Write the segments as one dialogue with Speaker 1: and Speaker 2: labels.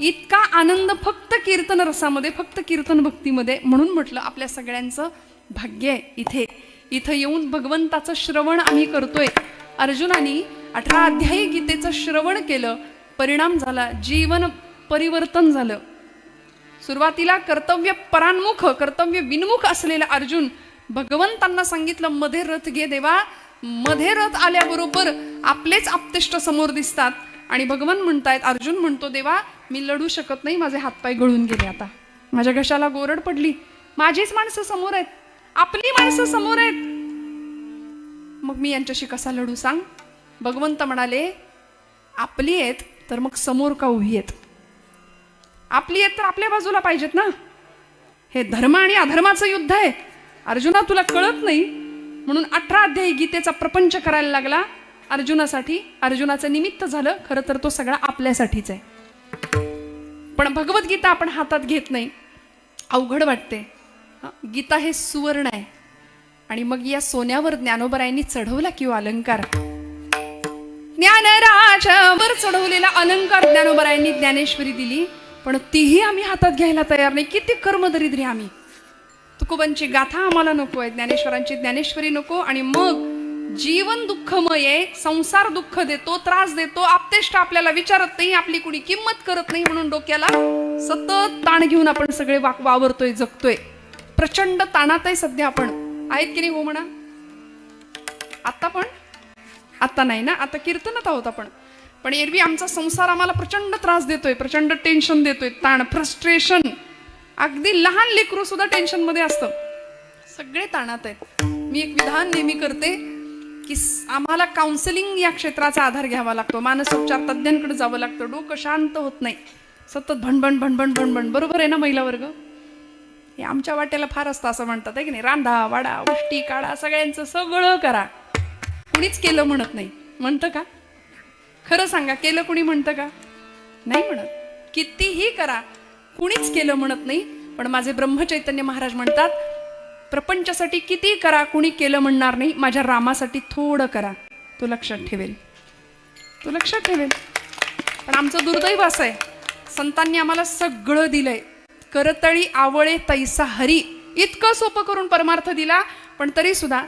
Speaker 1: इतका आनंद फक्त कीर्तन रसामध्ये, फक्त कीर्तन भक्तीमध्ये. म्हणून म्हटलं आपल्या सगळ्यांचं भाग्य आहे इथे इथं येऊन भगवंताचं श्रवण आम्ही करतोय. अर्जुनाने 18 अध्यायी गीतेचं श्रवण केलं, परिणाम झाला, जीवन परिवर्तन झालं. सुरुवातीला कर्तव्य परान्मुख, कर्तव्य विन्मुख असलेला अर्जुन भगवंतांना सांगितलं मध्ये रथ घे देवा. मध्ये रथ आल्याबरोबर आपलेच आपतेष्ट समोर दिसतात आणि भगवान म्हणतायत, अर्जुन म्हणतो देवा मी लढू शकत नाही, माझे हातपाय गळून गेले, आता माझ्या घशाला गोरड पडली, माझीच माणसं समोर आहेत, आपली माणसं समोर आहेत, मग मी यांच्याशी कसा लढू सांग. भगवंत म्हणाले आपली आहेत तर मग समोर का उभी आहेत, आपली आहेत तर आपल्या बाजूला पाहिजेत ना. हे धर्म आणि अधर्माचं युद्ध आहे. अर्जुना तुला कळत नाही म्हणून 18 अध्यायी गीतेचा प्रपंच करायला लागला अर्जुनासाठी. अर्जुनाचं निमित्त झालं, खरं तर तो सगळा आपल्यासाठीच आहे. पण भगवद्गीता आपण हातात घेत नाही, अवघड वाटते. गीता हे सुवर्ण आहे आणि मग या सोन्यावर ज्ञानोबरायांनी चढवला किंवा अलंकार, ज्ञानराजावर चढवलेला अलंकार ज्ञानोबरायांनी ज्ञानेश्वरी दिली, पण तीही आम्ही हातात घ्यायला तयार नाही. किती कर्मदरिद्री आम्ही. तुकोबांची गाथा आम्हाला नको आहे, ज्ञानेश्वरांची ज्ञानेश्वरी नको. आणि मग जीवन दुःखमय आहे, संसार दुःख देतो, त्रास देतो, आपतेष्ट आपल्याला विचारत नाही, आपली कुणी किंमत करत नाही, म्हणून डोक्याला सतत ताण घेऊन आपण सगळे वावरतोय, जगतोय. प्रचंड ताणात आहे सध्या आपण, आहेत की नाही हो म्हणा. आता पण आता नाही ना, आता कीर्तनात आहोत आपण, पण एरवी आमचा संसार आम्हाला प्रचंड त्रास देतोय, प्रचंड टेन्शन देतोय, ताण, फ्रस्ट्रेशन. अगदी लहान लेकरू सुद्धा टेन्शन मध्ये असतं, सगळे ताणात आहेत. मी एक विधान नेहमी करते की आम्हाला काउन्सिलिंग या क्षेत्राचा आधार घ्यावा लागतो, मानसोपचार तज्ज्ञांकडे जावं लागतं. डोकं शांत होत नाही, सतत भणभण भणभण भणभण. बरोबर आहे ना महिला वर्ग, हे आमच्या वाट्याला फार असतं असं म्हणतात आहे की नाही. रांधा वाडा उष्टी काढा, सगळ्यांचं सगळं करा, कुणीच केलं म्हणत नाही. म्हणतं का? खरं सांगा, केलं कुणी म्हणतं का? नाही म्हणत. कितीही करा कुणीच केलं म्हणत नाही. पण माझे ब्रह्मचैतन्य महाराज म्हणतात, प्रपंचासाठी किती करा कुणी केलं म्हणणार नाही, माझ्या रामासाठी थोडं करा, तो लक्षात ठेवेल, तो लक्षात ठेवेल. पण आमचं दुर्दैव असं आहे, संतांनी आम्हाला सगळं दिलंय, करतळी आवळे तैसा हरी, इतकं सोपं करून परमार्थ दिला. पण तरी सुद्धा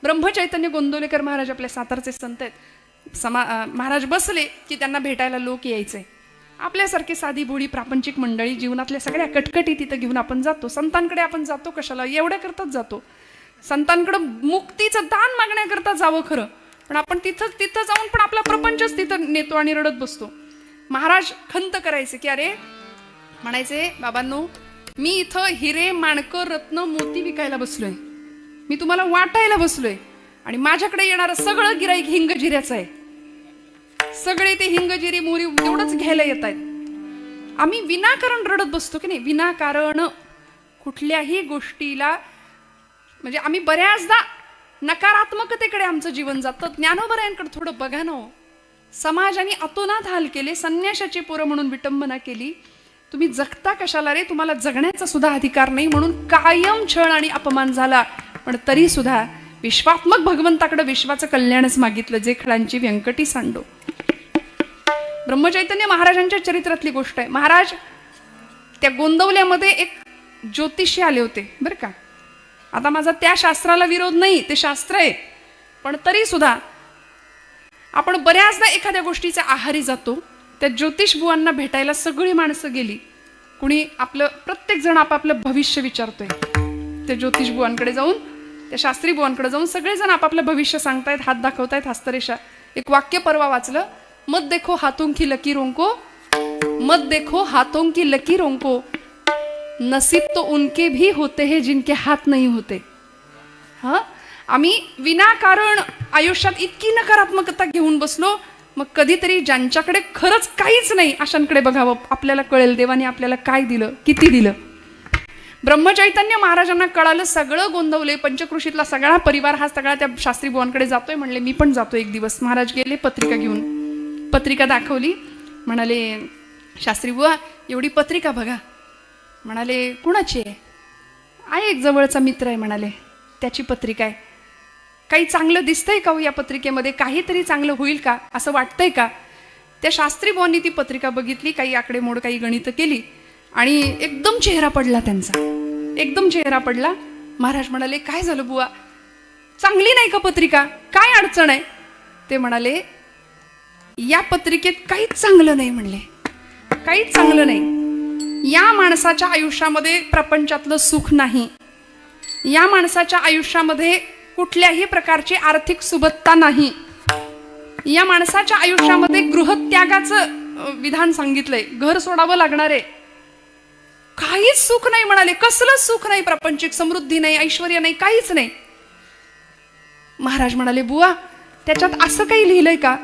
Speaker 1: ब्रह्मचैतन्य गोंदवलेकर महाराज आपले सातारचे संत आहेत, महाराज बसले की त्यांना भेटायला लोक यायचे. आपल्यासारखी साधी भोळी प्रापंचिक मंडळी जीवनातल्या सगळ्या कटकटी तिथं घेऊन आपण जातो. संतांकडे आपण जातो कशाला? एवढ्या करताच जातो. संतांकडे मुक्तीचं दान मागण्याकरता जावं खरं, पण आपण तिथं जाऊन पण आपला प्रपंचच तिथं नेतो आणि रडत बसतो. महाराज खंत करायचे की अरे, म्हणायचे बाबांनो, मी इथं हिरे माणकं रत्न मोती विकायला बसलोय, मी तुम्हाला वाटायला बसलोय, आणि माझ्याकडे येणारं सगळं गिराईक हिंगजिऱ्याचं आहे, सगळे ते हिंगजिरी मोरी एवढंच घ्यायला येत आहेत. आम्ही विनाकारण रडत बसतो की नाही, विनाकारण कुठल्याही गोष्टीला. म्हणजे आम्ही बऱ्याचदा नकारात्मकतेकडे आमचं जीवन जातं. ज्ञानोबरायांकडे थोडं बघा ना. समाजाने अतोनात हाल केले, संन्याशाची पोरं म्हणून विटंबना केली. तुम्ही जगता कशाला रे, तुम्हाला जगण्याचा सुद्धा अधिकार नाही, म्हणून कायम छळ आणि अपमान झाला. पण तरी सुद्धा विश्वात्मक भगवंताकडे विश्वाचं कल्याणच मागितलं, जे खळांची व्यंकटी सांडो. ब्रह्मचैतन्य महाराजांच्या चरित्रातली गोष्ट आहे. महाराज त्या गोंदवल्यामध्ये एक ज्योतिषी आले होते बरं का. आता माझा त्या शास्त्राला विरोध नाही, ते शास्त्र आहे, पण तरी सुद्धा आपण बऱ्याचदा एखाद्या गोष्टीच्या आहारी जातो. त्या ज्योतिष बुवांना भेटायला सगळी माणसं गेली, कुणी आपलं, प्रत्येक जण आपापलं भविष्य विचारतोय. त्या ज्योतिष बुवांकडे जाऊन, त्या शास्त्री बुवांकडे जाऊन सगळेजण आपापलं भविष्य सांगतायत, हात दाखवतायत, हस्तरेषा. एक वाक्य परवा वाचलं, मत देखो हाथों की लकीरों को, मत देखो हाथों की लकीरों को, नसीब तो उनके भी होते हैं जिनके हाथ नहीं होते. हा, आम्ही विनाकारण आयुष्यात इतकी नकारात्मकता घेऊन बसलो. मग कधीतरी ज्यांच्याकडे खरंच काहीच नाही अशांकडे बघावं, आपल्याला कळेल देवाने आपल्याला काय दिलं, किती दिलं. ब्रह्मचैतन्य महाराजांना कळालं, सगळं गोंदवले, पंचकृषीतला सगळा परिवार हा सगळा त्या शास्त्री बुवांकडे जातोय. म्हणले मी पण जातो एक दिवस. महाराज गेले, पत्रिका घेऊन, पत्रिका दाखवली. म्हणाले शास्त्री बुवा एवढी पत्रिका बघा. म्हणाले कुणाची आहे? आहे एक जवळचा मित्र आहे म्हणाले, त्याची पत्रिका आहे. काही चांगलं दिसतंय का हो या पत्रिकेमध्ये? काहीतरी चांगलं होईल का असं वाटतंय का? त्या शास्त्री बुवांनी ती पत्रिका बघितली, काही आकडेमोड, काही गणित केली आणि एकदम चेहरा पडला त्यांचा, एकदम चेहरा पडला. महाराज म्हणाले, काय झालं बुवा, चांगली नाही का पत्रिका, काय अडचण आहे? ते म्हणाले, या पत्रिकेत काहीच चांगलं नाही म्हणले, काहीच चांगलं नाही. या माणसाच्या आयुष्यामध्ये प्रपंचातलं सुख नाही, या माणसाच्या आयुष्यामध्ये कुठल्याही प्रकारची आर्थिक सुबत्ता नाही, या माणसाच्या आयुष्यामध्ये गृहत्यागाचं विधान सांगितलंय, घर सोडावं लागणार आहे, काहीच सुख नाही म्हणाले. कसलं सुख नाही, प्रापंचिक समृद्धी नाही, ऐश्वर्य नाही, काहीच नाही. महाराज म्हणाले, बुवा त्याच्यात असं काही लिहिलंय का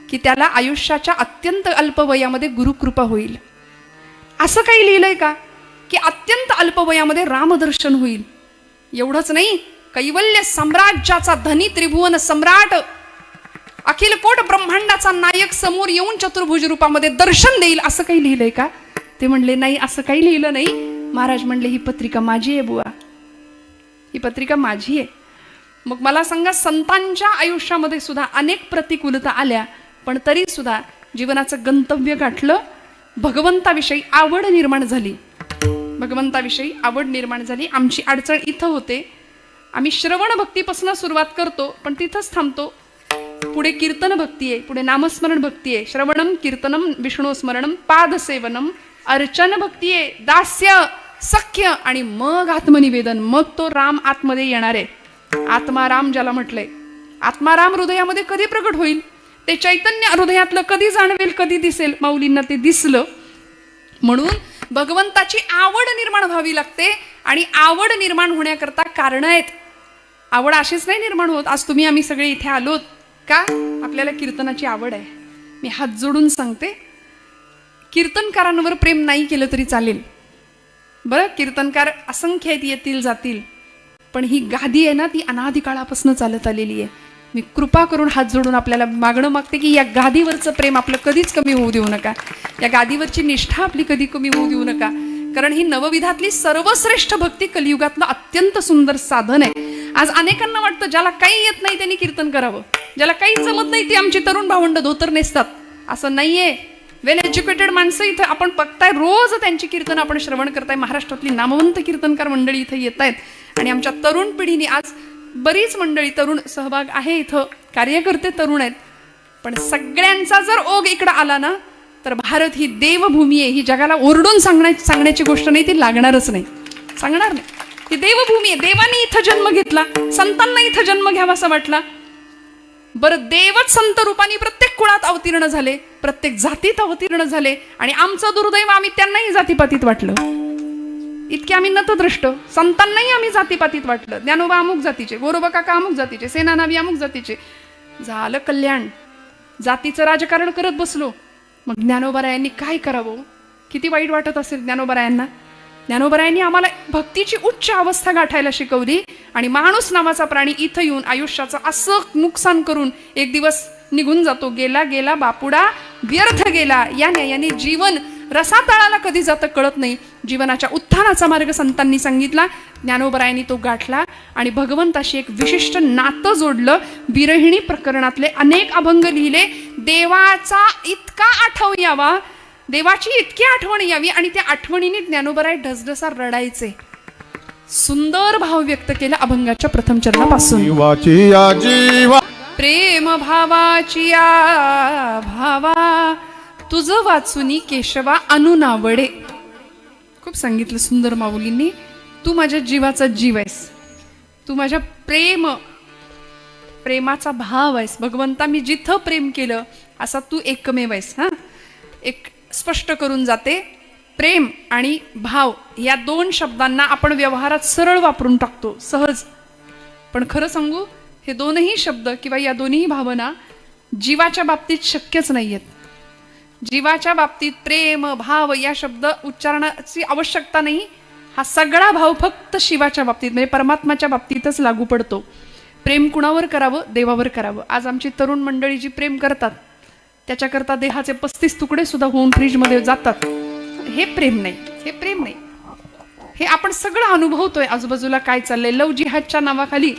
Speaker 1: की त्याला आयुष्याच्या अत्यंत अल्प वयामध्ये गुरुकृपा होईल? असं काही लिहिलंय का की अत्यंत अल्प वयामध्ये रामदर्शन होईल? एवढंच नाही, कैवल्य साम्राज्याचा धनी, त्रिभुवन सम्राट, अखिल कोट ब्रह्मांडाचा नायक समोर येऊन चतुर्भुज रूपामध्ये दर्शन देईल, असं काही लिहिलंय का? ते म्हणले, नाही असं काही लिहिलं नाही. महाराज म्हणले, ही पत्रिका माझी आहे बुवा, ही पत्रिका माझी आहे. मग मला सांगा, संतांच्या आयुष्यामध्ये सुद्धा अनेक प्रतिकूलता आल्या, पण तरी सुद्धा जीवनाचं गंतव्य गाठलं, भगवंताविषयी आवड निर्माण झाली, भगवंताविषयी आवड निर्माण झाली. आमची अडचण इथं होते, आम्ही श्रवण भक्तीपासून सुरुवात करतो पण तिथंच थांबतो. पुढे कीर्तन भक्ती आहे, पुढे नामस्मरण भक्ती आहे, श्रवणम कीर्तनम विष्णू स्मरणम पादसेवनम अर्चन भक्ती आहे, दास्य सख्य आणि मग आत्मनिवेदन. मग तो राम आतमध्ये येणार आहे. आत्माराम ज्याला म्हटलंय, आत्माराम हृदयामध्ये कधी प्रकट होईल? ते चैतन्य हृदयातलं कधी जाणवेल, कधी दिसेल? माऊलींना ते दिसलं. म्हणून भगवंताची आवड निर्माण व्हावी लागते आणि आवड निर्माण होण्याकरता कारण आहेत. आवड अशीच नाही निर्माण होत. आज तुम्ही आम्ही सगळे इथे आलोत का? आपल्याला कीर्तनाची आवड आहे. मी हात जोडून सांगते, कीर्तनकारांवर प्रेम नाही केलं तरी चालेल बरं. कीर्तनकार असंख्य आहेत, येतील जातील, पण ही गादी आहे ना, ती अनादी काळापासून चालत आलेली आहे. मी कृपा करून हात जोडून आपल्याला मागणं मागते की या गादीवरचं प्रेम आपलं कधीच कमी होऊ देऊ नका, या गादीवरची निष्ठा आपली कधी कमी होऊ देऊ नका. कारण ही नवविधातली सर्वश्रेष्ठ भक्ती कलियुगातलं अत्यंत सुंदर साधन आहे. आज अनेकांना वाटतं ज्याला काही येत नाही त्यांनी कीर्तन करावं, ज्याला काही जमत नाही ती आमची तरुण भावंड धोतर नेसतात. असं नाहीये. वेल एज्युकेटेड माणसं इथं आपण बघताय, रोज त्यांची कीर्तन आपण श्रवण करताय. महाराष्ट्रातली नामवंत कीर्तनकार मंडळी इथं येत आहेत आणि आमच्या तरुण पिढीने, आज बरीच मंडळी तरुण सहभाग आहे इथं, कार्यकर्ते तरुण आहेत, पण सगळ्यांचा जर ओघ इकडं आला ना तर भारत ही देवभूमी आहे. ही जगाला ओरडून सांगण्याची गोष्ट नाही, ती लागणारच नाही, सांगणार नाही. ही देवभूमी आहे. देवानी इथं जन्म घेतला, संतांना इथं जन्म घ्यावा असा वाटला. बरं, देवच संत रूपाने प्रत्येक कुळात अवतीर्ण झाले, प्रत्येक जातीत अवतीर्ण झाले आणि आमचं दुर्दैव आम्ही त्यांनाही जातीपातीत वाटलं. इतके आम्ही नतद्रष्ट. संतांनाही आम्ही जातीपातीत वाटलं. ज्ञानोबा अमुक जातीचे, गोरोबा काका अमुक जातीचे, सेनानावी अमुक जातीचे. झालं कल्याण. जातीचं राजकारण करत बसलो. मग ज्ञानोबारायांनी काय करावं? किती वाईट वाटत असेल ज्ञानोबारायांना. ज्ञानोबारायांनी आम्हाला भक्तीची उच्च अवस्था गाठायला शिकवली आणि माणूस नावाचा प्राणी इथं येऊन आयुष्याचं असं नुकसान करून एक दिवस निघून जातो. गेला गेला बापुडा, व्यर्थ गेला. या न्यायाने जीवन रसातळाला कधी जातं कळत नाही. जीवनाच्या उत्थानाचा मार्ग संतांनी सांगितला, ज्ञानोबरायांनी तो गाठला आणि भगवंताशी एक विशिष्ट नातं जोडलं. विरहिणी प्रकरणातले अनेक अभंग लिहिले. देवाचा इतका आठव यावा, देवाची इतकी आठवण यावी आणि त्या आठवणीने ज्ञानोबराय ढसढसा रडायचे. सुंदर भाव व्यक्त केला अभंगाच्या प्रथम चरणापासून. प्रेम भावाची भावा, तुझ वाचुनी केशवा अनुनावडे. खूप सांगितलं सुंदर माऊलींनी. तू माझ्या जीवाचा जीव आहेस, तू माझ्या प्रेमाचा भाव आहेस. भगवंता, मी जिथं प्रेम केलं असा तू एकमेव आहेस. हा, एक स्पष्ट करून जाते. प्रेम आणि भाव या दोन शब्दांना आपण व्यवहारात सरळ वापरून टाकतो, सहज. पण खरं सांगू, हे दोनही शब्द किंवा या दोन्ही भावना जीवाच्या बाबतीत शक्यच नाहीयेत. जीवाच्या बाबतीत प्रेम, भाव या शब्द उच्चारणाची आवश्यकता नाही. हा सगळा भाव फक्त शिवाच्या बाबतीत म्हणजे परमात्माच्या बाबतीतच लागू पडतो. प्रेम कुणावर करावं? देवावर करावं. आज आमची तरुण मंडळी जी प्रेम करतात त्याच्याकरता देहाचे 35 तुकडे सुद्धा होऊन फ्रीजमध्ये जातात. हे प्रेम नाही, हे प्रेम नाही. हे आपण सगळं अनुभवतोय आजूबाजूला काय चाललंय. लव जिहादच्या नावाखाली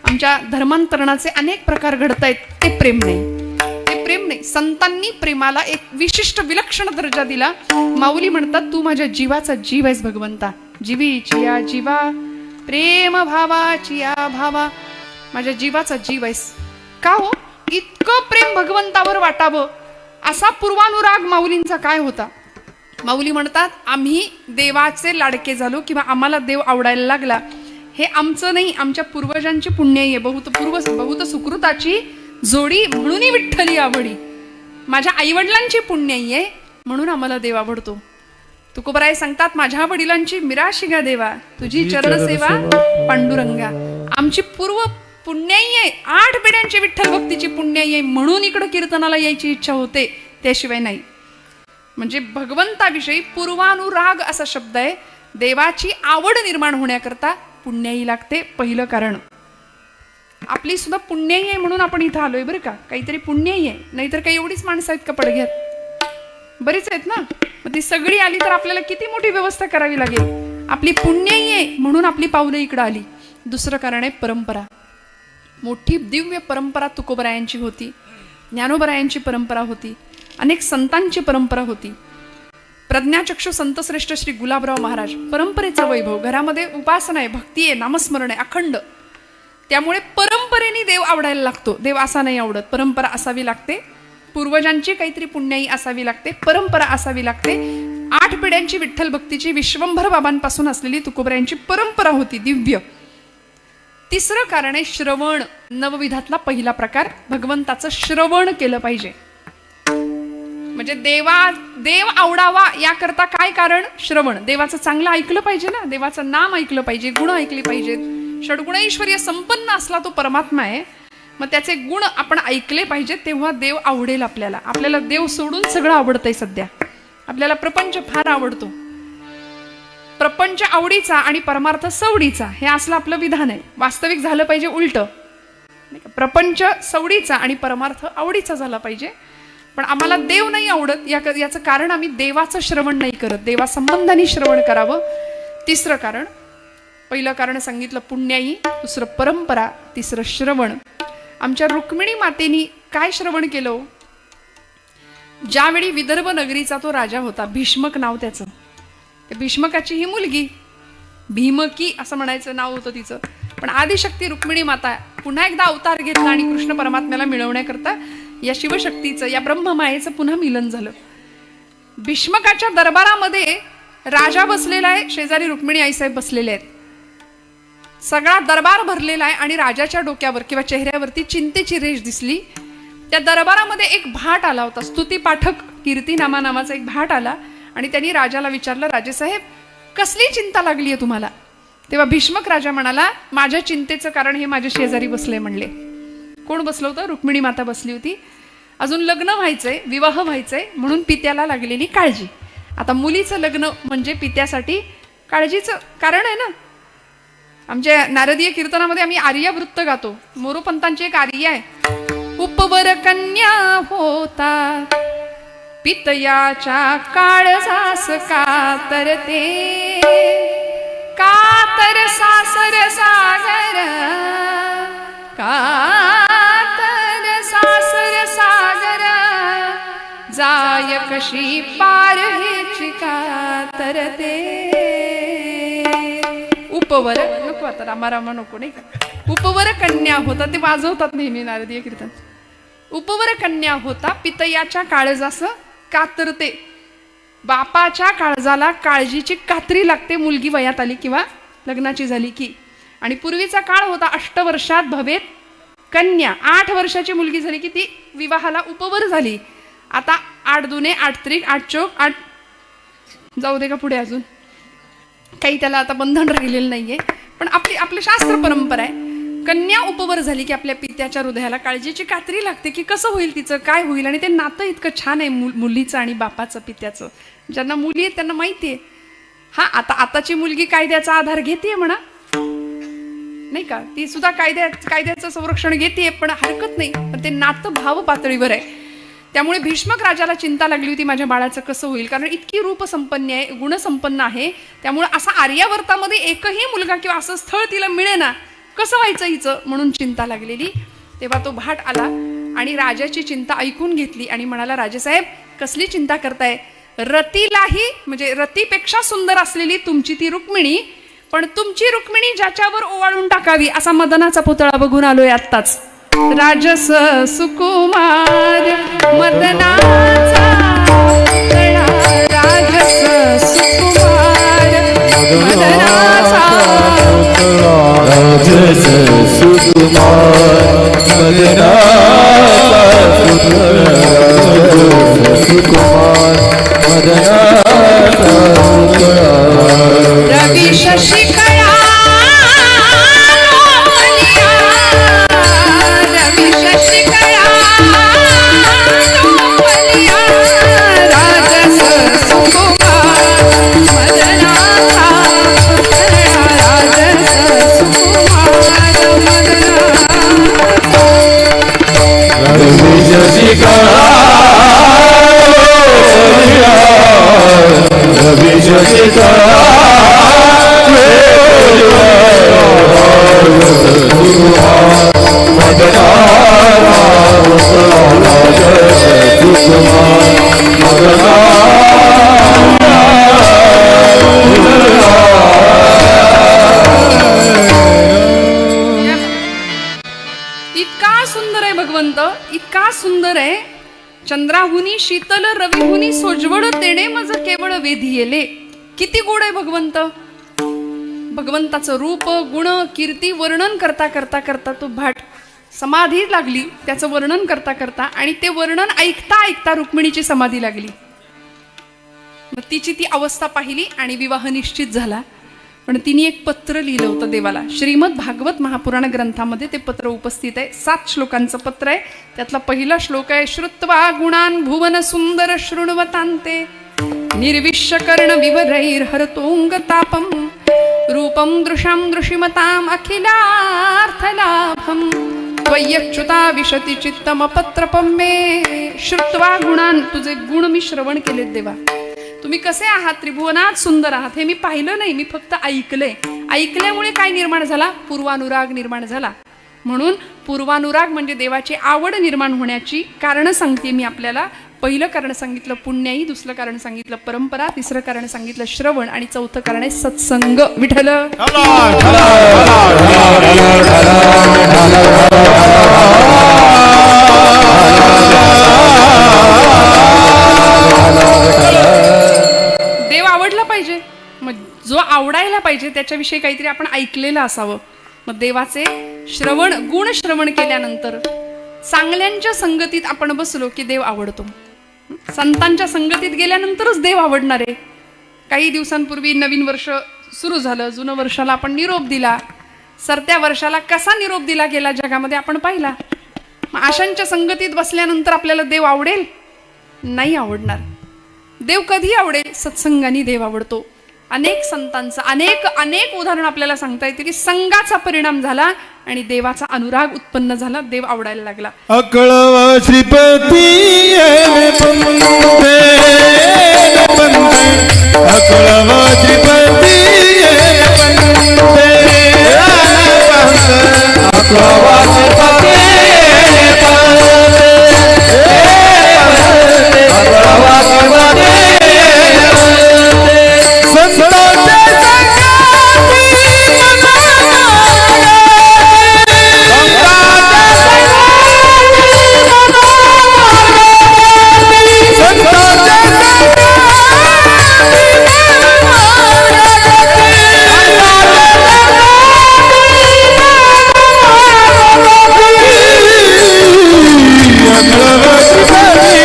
Speaker 1: आमच्या धर्मांतरणाचे अनेक प्रकार घडतायत. ते प्रेम नाही, ते प्रेम नाही. नाही, संतांनी प्रेमाला एक विशिष्ट विलक्षण दर्जा दिला. माऊली म्हणतात, तू माझ्या जीवाचा जीव आहेस भगवंता, जीवीची या जीवा, प्रेम भावाची या भावा, माझ्या जीवाचा जीव आहेस. का हो, इतकं प्रेम भगवंतावर वाटावं असा पूर्वानुराग माऊलींचा काय होता. माऊली म्हणतात, आम्ही देवाचे लाडके झालो किंवा आम्हाला देव आवडायला लागला, हे आमचं नाही, आमच्या पूर्वजांची पुण्य आहे. बहुत सुकृताची जोडी म्हणून विठ्ठली आवडी. माझ्या आईवडिलांची पुण्य आहे म्हणून आम्हाला देव आवडतो. तुकोबराय सांगतात, माझ्या वडिलांची मिराशी गा देवा, तुझी चरण सेवा पांडुरंगा. आमची पूर्व पुण्याई आहे, 8 पिढ्यांची विठ्ठल भक्तीची पुण्याई आहे म्हणून इकडं कीर्तनाला यायची इच्छा होते, त्याशिवाय नाही. म्हणजे भगवंताविषयी पूर्वानुराग असा शब्द आहे. देवाची आवड निर्माण होण्याकरता पुण्याई लागते, पहिलं कारण. आपली सुद्धा पुण्याई आहे म्हणून आपण इथं आलोय बरं का, काहीतरी पुण्याई आहे, नाहीतर काही एवढीच माणसं आहेत का पडघ्यात, बरीच आहेत ना. मग ती सगळी आली तर आपल्याला किती मोठी व्यवस्था करावी लागेल. आपली पुण्याई आहे म्हणून आपली पावलं इकडं आली. दुसरं कारण आहे परंपरा. मोठी दिव्य परंपरा तुकोबरायांची होती, ज्ञानोबरायांची परंपरा होती, अनेक संतांची परंपरा होती. प्रज्ञाचक्षु संतश्रेष्ठ श्री गुलाबराव महाराज, परंपरेचा वैभव. घरामध्ये उपासना आहे, भक्ती आहे, नामस्मरण आहे अखंड. त्यामुळे परंपरेने देव आवडायला लागतो. देव असा नाही आवडत, परंपरा असावी लागते, पूर्वजांची काहीतरी पुण्याई असावी लागते, परंपरा असावी लागते. 8 पिढ्यांची विठ्ठल भक्तीची विश्वंभर बाबांपासून असलेली तुकोबरायांची परंपरा होती दिव्य. तिसरं कारण आहे श्रवण. नवविधातला पहिला प्रकार, भगवंताचं श्रवण केलं पाहिजे. म्हणजे देव आवडावा याकरता काय कारण? श्रवण. देवाचं चांगलं ऐकलं पाहिजे ना, देवाचं नाम ऐकलं पाहिजे, गुण ऐकले पाहिजेत. षड्गुणैश्वर्य संपन्न असला तो परमात्मा आहे, मग त्याचे गुण आपण ऐकले पाहिजेत, तेव्हा देव आवडेल आपल्याला. आपल्याला देव सोडून सगळं आवडतंय सध्या. आपल्याला प्रपंच फार आवडतो. प्रपंच आवडीचा आणि परमार्थ सवडीचा, हे असलं आपलं विधान आहे. वास्तविक झालं पाहिजे उलट. प्रपंच सवडीचा आणि परमार्थ आवडीचा झाला पाहिजे. पण आम्हाला देव नाही आवडत, याचं कारण आम्ही देवाचं श्रवण नाही करत. देवासंबंधाने श्रवण करावं. तिसरं कारण, पहिलं कारण सांगितलं पुण्याई, दुसरं परंपरा, तिसरं श्रवण. आमच्या रुक्मिणी मातेनी काय श्रवण केलं? ज्यावेळी विदर्भ नगरीचा तो राजा होता, भीष्मक नाव त्याचं, भीष्मकाची ही मुलगी भीमकी असं म्हणायचं नाव होतं तिचं. पण आदिशक्ती रुक्मिणी माता पुन्हा एकदा अवतार घेतला आणि कृष्ण परमात्म्याला मिळवण्याकरता या शिवशक्तीचं, या ब्रह्ममायेचं पुन्हा मिलन झालं. भीष्मकाच्या दरबारामध्ये राजा बसलेला आहे, शेजारी रुक्मिणी आईसाहेब बसलेले आहेत. सगळा दरबार भरलेला आहे आणि राजाच्या डोक्यावर किंवा चेहऱ्यावरती चिंतेची रेष दिसली. त्या दरबारामध्ये एक भाट आला होता, स्तुती पाठक कीर्तिनामा नावाचा एक भाट आला आणि त्यांनी राजाला विचारलं, राजेसाहेब कसली चिंता लागली आहे तुम्हाला? तेव्हा भीष्मक राजा म्हणाला, माझ्या चिंतेचं कारण हे माझ्या शेजारी बसले म्हणले. कोण बसलं होतं? रुक्मिणी माता बसली होती. अजून लग्न व्हायचंय, विवाह व्हायचंय म्हणून पित्याला लागलेली काळजी. आता मुलीचं लग्न म्हणजे पित्यासाठी काळजीचं कारण आहे ना. आमच्या नारदीय कीर्तनामध्ये आम्ही आर्या वृत्त गातो. मोरोपंतांची एक आर्या आहे. उपवर कन्या होता पितयाच्या काळजास कातरते, कातर सासर सागर, कातर सासर सागर, जाय कशी पार हेची कातरते. उपवर नको, आता रामारामा नको नाही का. उपवर कन्या होता, ते वाजवतात नेहमी नारदीय कीर्तन. उपवर कन्या होता पितयाच्या काळजास कातरते. बापाच्या काळजाला काळजीची कात्री लागते मुलगी वयात आली किंवा लग्नाची झाली की. आणि पूर्वीचा काळ होता 8 वर्षात भवेत कन्या. 8 वर्षाची मुलगी झाली की ती विवाहाला उपवर झाली. आता 8 दुने 8 त्रिक 8 चौक 8 जाऊ दे का पुढे, अजून काही त्याला आता बंधन राहिलेलं नाहीये. पण आपली शास्त्र परंपरा आहे, कन्या उपवर झाली की आपल्या पित्याच्या हृदयाला काळजीची कात्री लागते की कसं होईल तिचं, काय होईल. आणि ते नातं इतकं छान आहे मुलीचं आणि बापाचं, पित्याचं. ज्यांना मुली आहेत त्यांना माहिती आहे. हा, आताची मुलगी कायद्याचा आधार घेते म्हणा, नाही का, ती सुद्धा कायद्याचं संरक्षण घेते, पण हरकत नाही. पण ते नातं भाव पातळीवर आहे. त्यामुळे भीष्मक राजाला चिंता लागली होती, माझ्या बाळाचं कसं होईल, कारण इतकी रूपसंपन्न आहे, गुणसंपन्न आहे. त्यामुळे असा आर्यावर्तामध्ये एकही मुलगा किंवा असं स्थळ तिला मिळेना, कसं व्हायचं हिचं, म्हणून चिंता लागलेली. तेव्हा तो भाट आला आणि राजाची चिंता ऐकून घेतली आणि म्हणाला, राजेसाहेब कसली चिंता करताय? रतीलाही म्हणजे रतीपेक्षा सुंदर असलेली तुमची ती रुक्मिणी, पण तुमची रुक्मिणी ज्याच्यावर ओवाळून टाकावी असा मदनाचा पुतळा बघून आलोय आत्ताच. राजस सुकुमार मदनाचा पुतळा, राजस सुकुमार मदनाचा पुतळा,
Speaker 2: राजस सुकुमार मदनाचा पुतळा, राजस सुकुमार मदनाचा पुतळा.
Speaker 1: रवी शशिकळा लोलिया, रवी शशिकळा लोलिया, राजस सुकुमार मदनाचा पुतळा, राजस सुकुमार मदनाचा.
Speaker 2: रवी शशिकळा लोलिया, रवी शशिकळा
Speaker 1: इतका सुंदर आहे भगवंत, इतका सुंदर आहे. चंद्राहुनी शीतल रविहुनी सोज्वळ तेणे मज केवळ वेधी येले. किती गोड आहे भगवंत. भगवंताचं रूप गुण कीर्ती वर्णन करता करता करता तो भाट समाधी लागली त्याचं वर्णन करता करता, आणि ते वर्णन ऐकता ऐकता रुक्मिणीची समाधी लागली. मग तिची ती अवस्था पाहिली आणि विवाह निश्चित झाला. पण तिने एक पत्र लिहिलं होतं देवाला. श्रीमद भागवत महापुराण ग्रंथामध्ये ते पत्र उपस्थित आहे. 7 श्लोकांचं पत्र आहे. त्यातला पहिला श्लोक आहे, श्रुत्वा गुणान भुवन सुंदर शृण्वतांते निर्विश्य कर्ण विवरैर हरतोंग तापम रूपम दृशाम दृशिमताम अखिलार्थलाभम त्वय्यच्युता विशती चित्तम पत्रपम मे. श्रुत्वा गुणान, तुझे गुण मी श्रवण केलेत देवा. तुम्ही कसे आहात, त्रिभुवनात सुंदर आहात, हे मी पाहिलं नाही, मी फक्त ऐकलंय. ऐकल्यामुळे काय निर्माण झाला? पूर्वानुराग निर्माण झाला. म्हणून पूर्वानुराग म्हणजे देवाची आवड निर्माण होण्याची कारण सांगते मी आपल्याला. पहिलं कारण सांगितलं पुण्याई, दुसरं कारण सांगितलं परंपरा, तिसरं कारण सांगितलं श्रवण, आणि चौथं कारण आहे सत्संग. विठ्ठल देव आवडला पाहिजे. मग जो आवडायला पाहिजे त्याच्याविषयी काहीतरी आपण ऐकलेलं असावं. मग देवाचे श्रवण, गुण श्रवण केल्यानंतर चांगल्यांच्या संगतीत आपण बसलो की देव आवडतो. संतांच्या संगतीत गेल्यानंतरच देव आवडणार आहे. काही दिवसांपूर्वी नवीन वर्ष सुरू झालं, जुनं वर्षाला आपण निरोप दिला. सरत्या वर्षाला कसा निरोप दिला गेला जगामध्ये आपण पाहिला. मग अशांच्या संगतीत बसल्यानंतर आपल्याला देव आवडेल? नाही आवडणार. देव कधी आवडेल? सत्संगाने देव आवडतो. अनेक संतांचं अनेक अनेक उदाहरण आपल्याला सांगता येते की संघाचा परिणाम झाला आणि देवाचा अनुराग उत्पन्न झाला, देव आवडायला लागला.
Speaker 2: अकळवा श्रीपती अकळवा श्रीपती अकळवा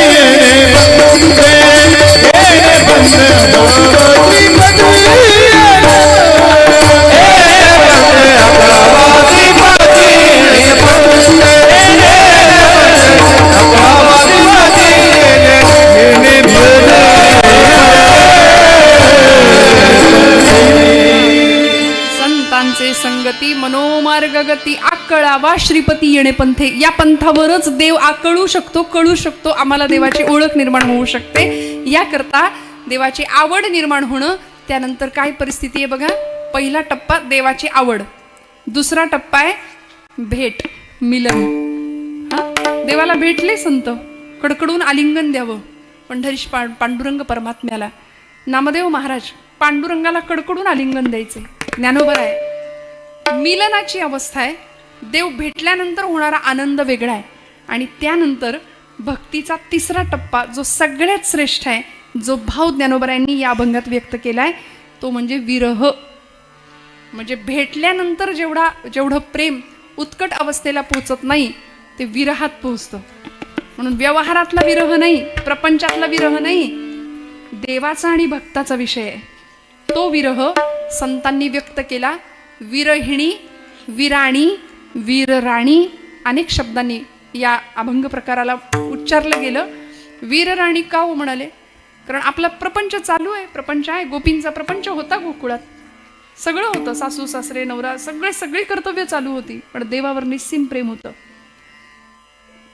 Speaker 2: श्रीपती
Speaker 1: संगती मनोमार्ग गती आकळावा श्रीपती येणे पंथे. या पंथावरच देव आकळू शकतो, कळू शकतो, आम्हाला देवाची ओळख निर्माण होऊ शकते. याकरता देवाची आवड निर्माण होणं. त्यानंतर काय परिस्थिती आहे बघा. पहिला टप्पा देवाची आवड, दुसरा टप्पा आहे भेट, मिलन. देवाला भेटले संत, कडकडून आलिंगन द्यावं पंढरीश पांडुरंग परमात्म्याला. नामदेव महाराज पांडुरंगाला कडकडून आलिंगन द्यायचे. ज्ञानोबा आहे मिलनाची अवस्था आहे. देव भेटल्यानंतर होणारा आनंद वेगळा आहे. आणि त्यानंतर भक्तीचा तिसरा टप्पा जो सगळ्यात श्रेष्ठ आहे, जो भाव ज्ञानोबरायांनी या अभंगात व्यक्त केलाय, तो म्हणजे विरह. म्हणजे भेटल्यानंतर जेवढं प्रेम उत्कट अवस्थेला पोहोचत नाही, ते विरहात पोहोचतं. म्हणून व्यवहारातला विरह नाही, प्रपंचातला विरह नाही, देवाचा आणि भक्ताचा विषय आहे. तो विरह संतांनी व्यक्त केला. विरहिणी, विराणी, वीरराणी अनेक शब्दांनी या अभंग प्रकाराला उच्चारलं गेलं. वीरराणी का हो म्हणाले? कारण आपला प्रपंच चालू आहे, प्रपंच आहे. गोपींचा प्रपंच होता गोकुळात, सगळं होतं, सासू सासरे नवरा सगळी कर्तव्य चालू होती, पण देवावर निस्सीम प्रेम होतं.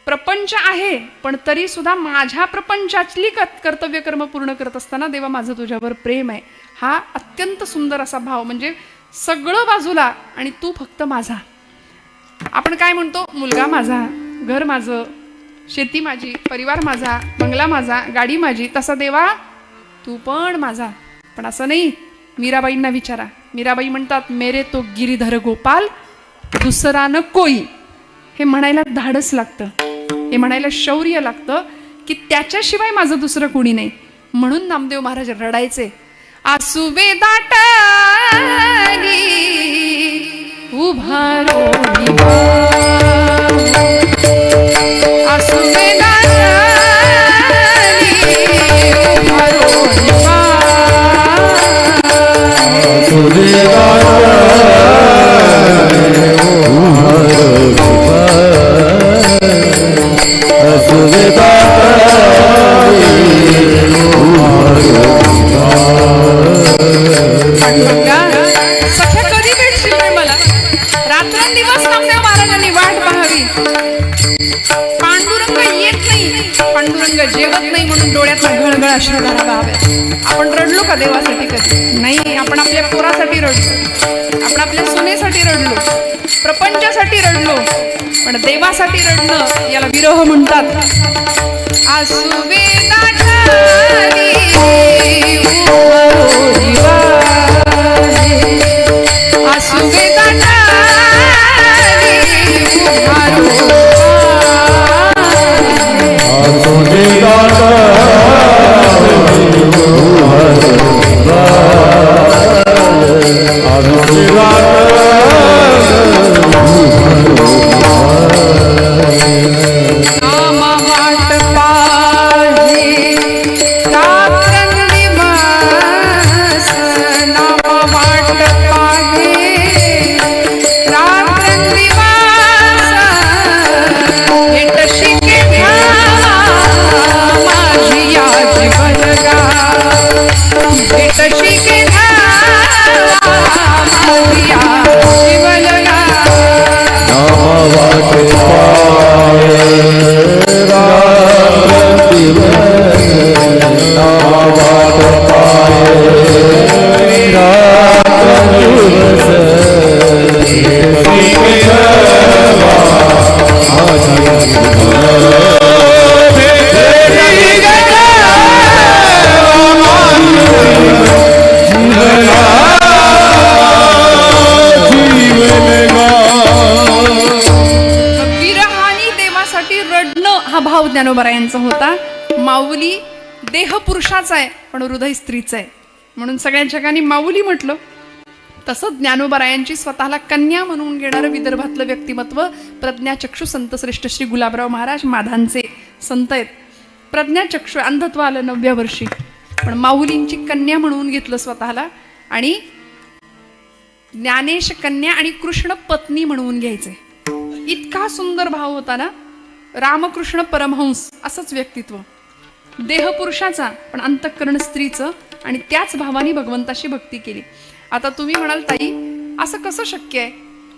Speaker 1: प्रपंच आहे पण तरी सुद्धा माझ्या प्रपंचातली कर्तव्य कर्म पूर्ण करत असताना देवा माझं तुझ्यावर प्रेम आहे. हा अत्यंत सुंदर असा भाव. म्हणजे सगळं बाजूला आणि तू फक्त माझा. आपण काय म्हणतो, मुलगा माझा, घर माझं, शेती माझी, परिवार माझा, बंगला माझा, गाडी माझी. तसा देवा तू पण माझा. पण असं नाही. मीराबाईंना विचारा, मीराबाई म्हणतात मेरे तो गिरीधर गोपाल दुसरा न कोई. हे म्हणायला धाडस लागतं, हे म्हणायला शौर्य लागतं की त्याच्याशिवाय माझं दुसरं कोणी नाही. म्हणून नामदेव महाराज रडायचे. आसुवे दाटली उभारो आसुवे दाटली उभारो सख्या कधी भेटशील रे मला? रात्रंदिवस नामदेव महाराजांनी वाट पाहावी. पांडुरंग येत नाही, पांडुरंग जेवत नाही म्हणून डोळ्यात घळघळ अश्रुधारा बहाव्या. आपण रडलो का देवासाठी? कधी नाही. आपण आपल्या पोरासाठी रडलो, आपण आपल्या सुनेसाठी रडलो, प्रपंचासाठी रडलो, पण देवासाठी रडणं याला विरह म्हणतात. आसुवे दाटली उभारो दिवाळे, आसुवे दाटली उभारो आसुवे ज्ञानोबरायांचा होता. माऊली देह पुरुषाचा आहे पण हृदय स्त्रीचं आहे, म्हणून सगळ्या जगांनी माऊली म्हटलं. तसंच ज्ञानोबरायांची स्वतःला कन्या म्हणून घेणारं विदर्भातलं व्यक्तिमत्व प्रज्ञाचक्षु संत श्रेष्ठ श्री गुलाबराव महाराज माधांचे संत आहेत. प्रज्ञाचक्षु अंधत्व आलं 9व्या वर्षी, पण माऊलींची कन्या म्हणून घेतलं स्वतःला. आणि ज्ञानेश कन्या आणि कृष्ण पत्नी म्हणून घ्यायचे. इतका सुंदर भाव होता ना. रामकृष्ण परमहंस असंच व्यक्तित्व, देह पुरुषाचा पण अंतःकरण स्त्रीचं, आणि त्याच भावाने भगवंताशी भक्ती केली. आता तुम्ही म्हणाल ताई असं कसं शक्य आहे?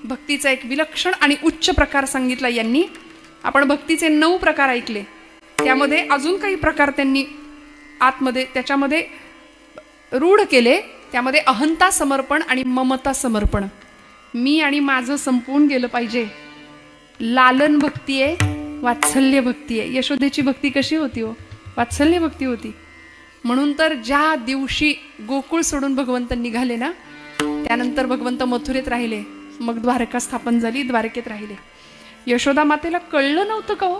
Speaker 1: भक्तीचा एक विलक्षण आणि उच्च प्रकार सांगितला यांनी. आपण भक्तीचे 9 प्रकार ऐकले, त्यामध्ये अजून काही प्रकार त्यांनी आतमध्ये त्याच्यामध्ये रूढ केले. त्यामध्ये अहंता समर्पण आणि ममता समर्पण. मी आणि माझं संपवून गेलं पाहिजे. लालन भक्ती आहे, वात्सल्य भक्ती आहे. यशोदेची भक्ती कशी होती हो? वात्सल्य भक्ती होती. म्हणून तर ज्या दिवशी गोकुळ सोडून भगवंत निघाले ना, त्यानंतर भगवंत मथुरेत राहिले, मग द्वारका स्थापन झाली, द्वारकेत राहिले. यशोदा मातेला कळलं नव्हतं का हो?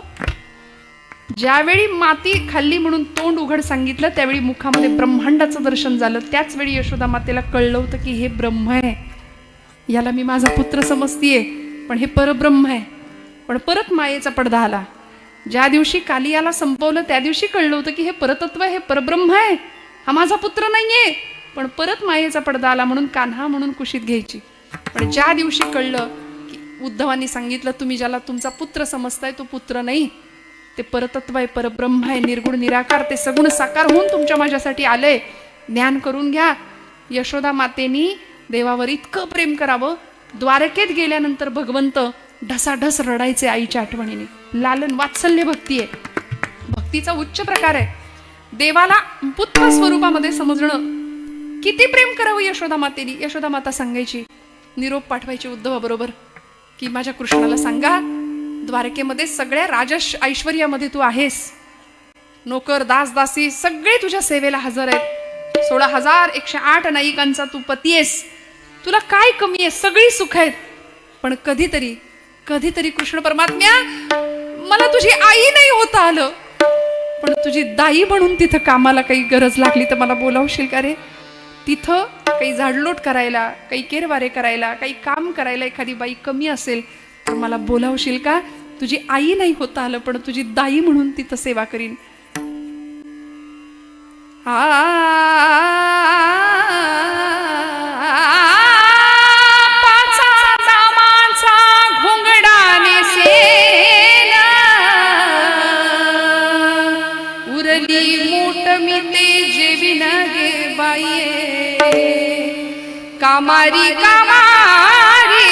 Speaker 1: ज्यावेळी माती खाल्ली म्हणून तोंड उघड सांगितलं, त्यावेळी मुखामध्ये ब्रह्मांडाचं दर्शन झालं. त्याच वेळी यशोदा मातेला कळलं होतं की हे ब्रह्म आहे, याला मी माझा पुत्र समजतीये, पण हे परब्रह्म आहे. पण परत मायेचा पडदा आला. ज्या दिवशी कालियाला संपवलं त्या दिवशी कळलं होतं की हे परतत्व आहे, हे परब्रह्म आहे, हा माझा पुत्र नाहीये. पण परत मायेचा पडदा आला म्हणून कान्हा म्हणून कुशीत घ्यायची. पण ज्या दिवशी कळलं की उद्धवांनी सांगितलं तुम्ही ज्याला तुमचा पुत्र समजताय तो पुत्र नाही, ते परतत्व आहे, परब्रह्म आहे, निर्गुण निराकार, ते सगुण साकार होऊन तुमच्या माझ्यासाठी आलंय, ज्ञान करून घ्या. यशोदा मातेनी देवावर इतकं प्रेम करावं, द्वारकेत गेल्यानंतर भगवंत ढसाढस रडायचे आईच्या आठवणीने. लालन वात्सल्य भक्ती आहे. भक्तीचा उच्च प्रकार आहे. देवाला पुत्र स्वरूपामध्ये समजणं. किती प्रेम करावं यशोदा मातेनी. यशोदा माता सांगायची, निरोप पाठवायची उद्धवाबरोबर की माझ्या कृष्णाला सांगा, द्वारकेमध्ये सगळ्या राजश ऐश्वर्यामध्ये तू आहेस, नोकर दास दासी सगळे तुझ्या सेवेला हजर आहेत, 16,108 नायिकांचा तू पती आहेस, तुला काय कमी आहे, सगळी सुख आहेत. पण कधीतरी कधीतरी कृष्ण परमात्म्या मला तुझी आई नाही होता आलं, पण तुझी दाई म्हणून तिथं कामाला काही गरज लागली तर मला बोलावशील का रे? तिथं काही झाडलोट करायला, काही केरवारे करायला, काही काम करायला एखादी बाई कमी असेल तर मला बोलावशील का? तुझी आई नाही होता आलं, पण तुझी दाई म्हणून तिथं सेवा करीन. घोंगडाने सेना उरली मोठ मी ते जेविन गे बाये, कामारी कामारी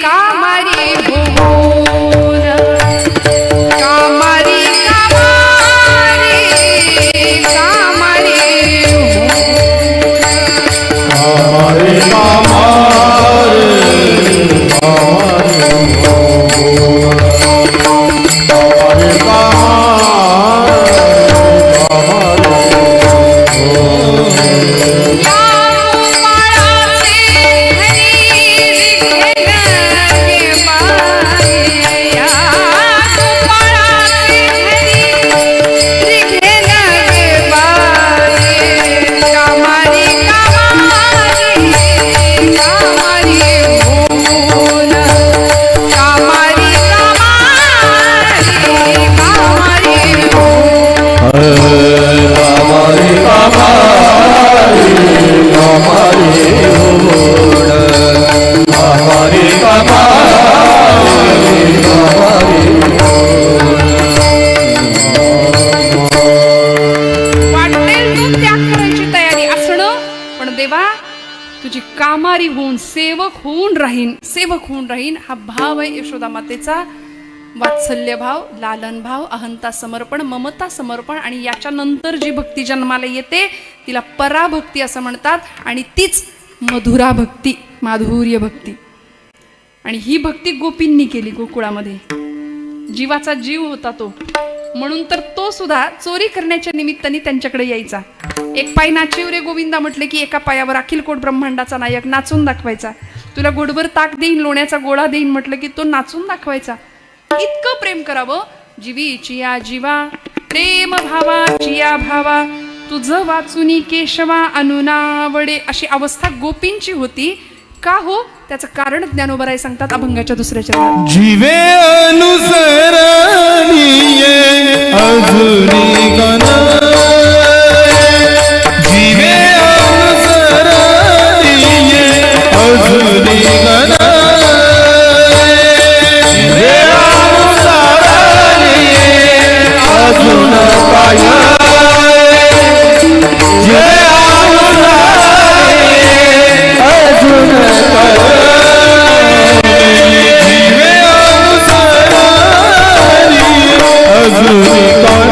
Speaker 1: कामारी भुवन, कामारी कामारी कामारी
Speaker 2: हमारे
Speaker 1: तुझी कामारी होऊन सेवक होऊन राहीन. हा भाव आहे यशोदा मातेचा. वात्सल्य भाव, लालन भाव, अहंता समर्पण, ममता समर्पण, आणि याच्या नंतर जी भक्ती जन्माला येते तिला पराभक्ती असं म्हणतात. आणि तीच मधुरा भक्ती, माधुर्य भक्ती. आणि ही भक्ती गोपींनी केली गोकुळामध्ये. जीवाचा जीव होता तो, म्हणून तर तो सुद्धा चोरी करण्याच्या निमित्ताने त्यांच्याकडे यायचा. एक पाय नाचीव रे गोविंदा म्हटले की एका पायावर अखिल कोट ब्रह्मांडाचा नायक नाचून दाखवायचा. तुला गोडभर ताक देईन, लोण्याचा गोळा देईन म्हटलं की तो नाचून दाखवायचा. इतकं प्रेम करावं. जीवी चिया जीवा, प्रेम भावा चिया भावा, तुझं वाचुनी केशवा अनुनावडे, अशी अवस्था गोपींची होती. का हो? त्याचं कारण ज्ञानोबराय सांगतात अभंगाच्या दुसऱ्या चरणात.
Speaker 2: जीवे अनुसरणीये अजुनी गण, जीवे अनुसरणीये अजुनी गण, जीवे अनुसरणीये अजुन काय, जीवे अनुसरणीये अजुन काय, जीवे अनुसरणीये अजुनी काय.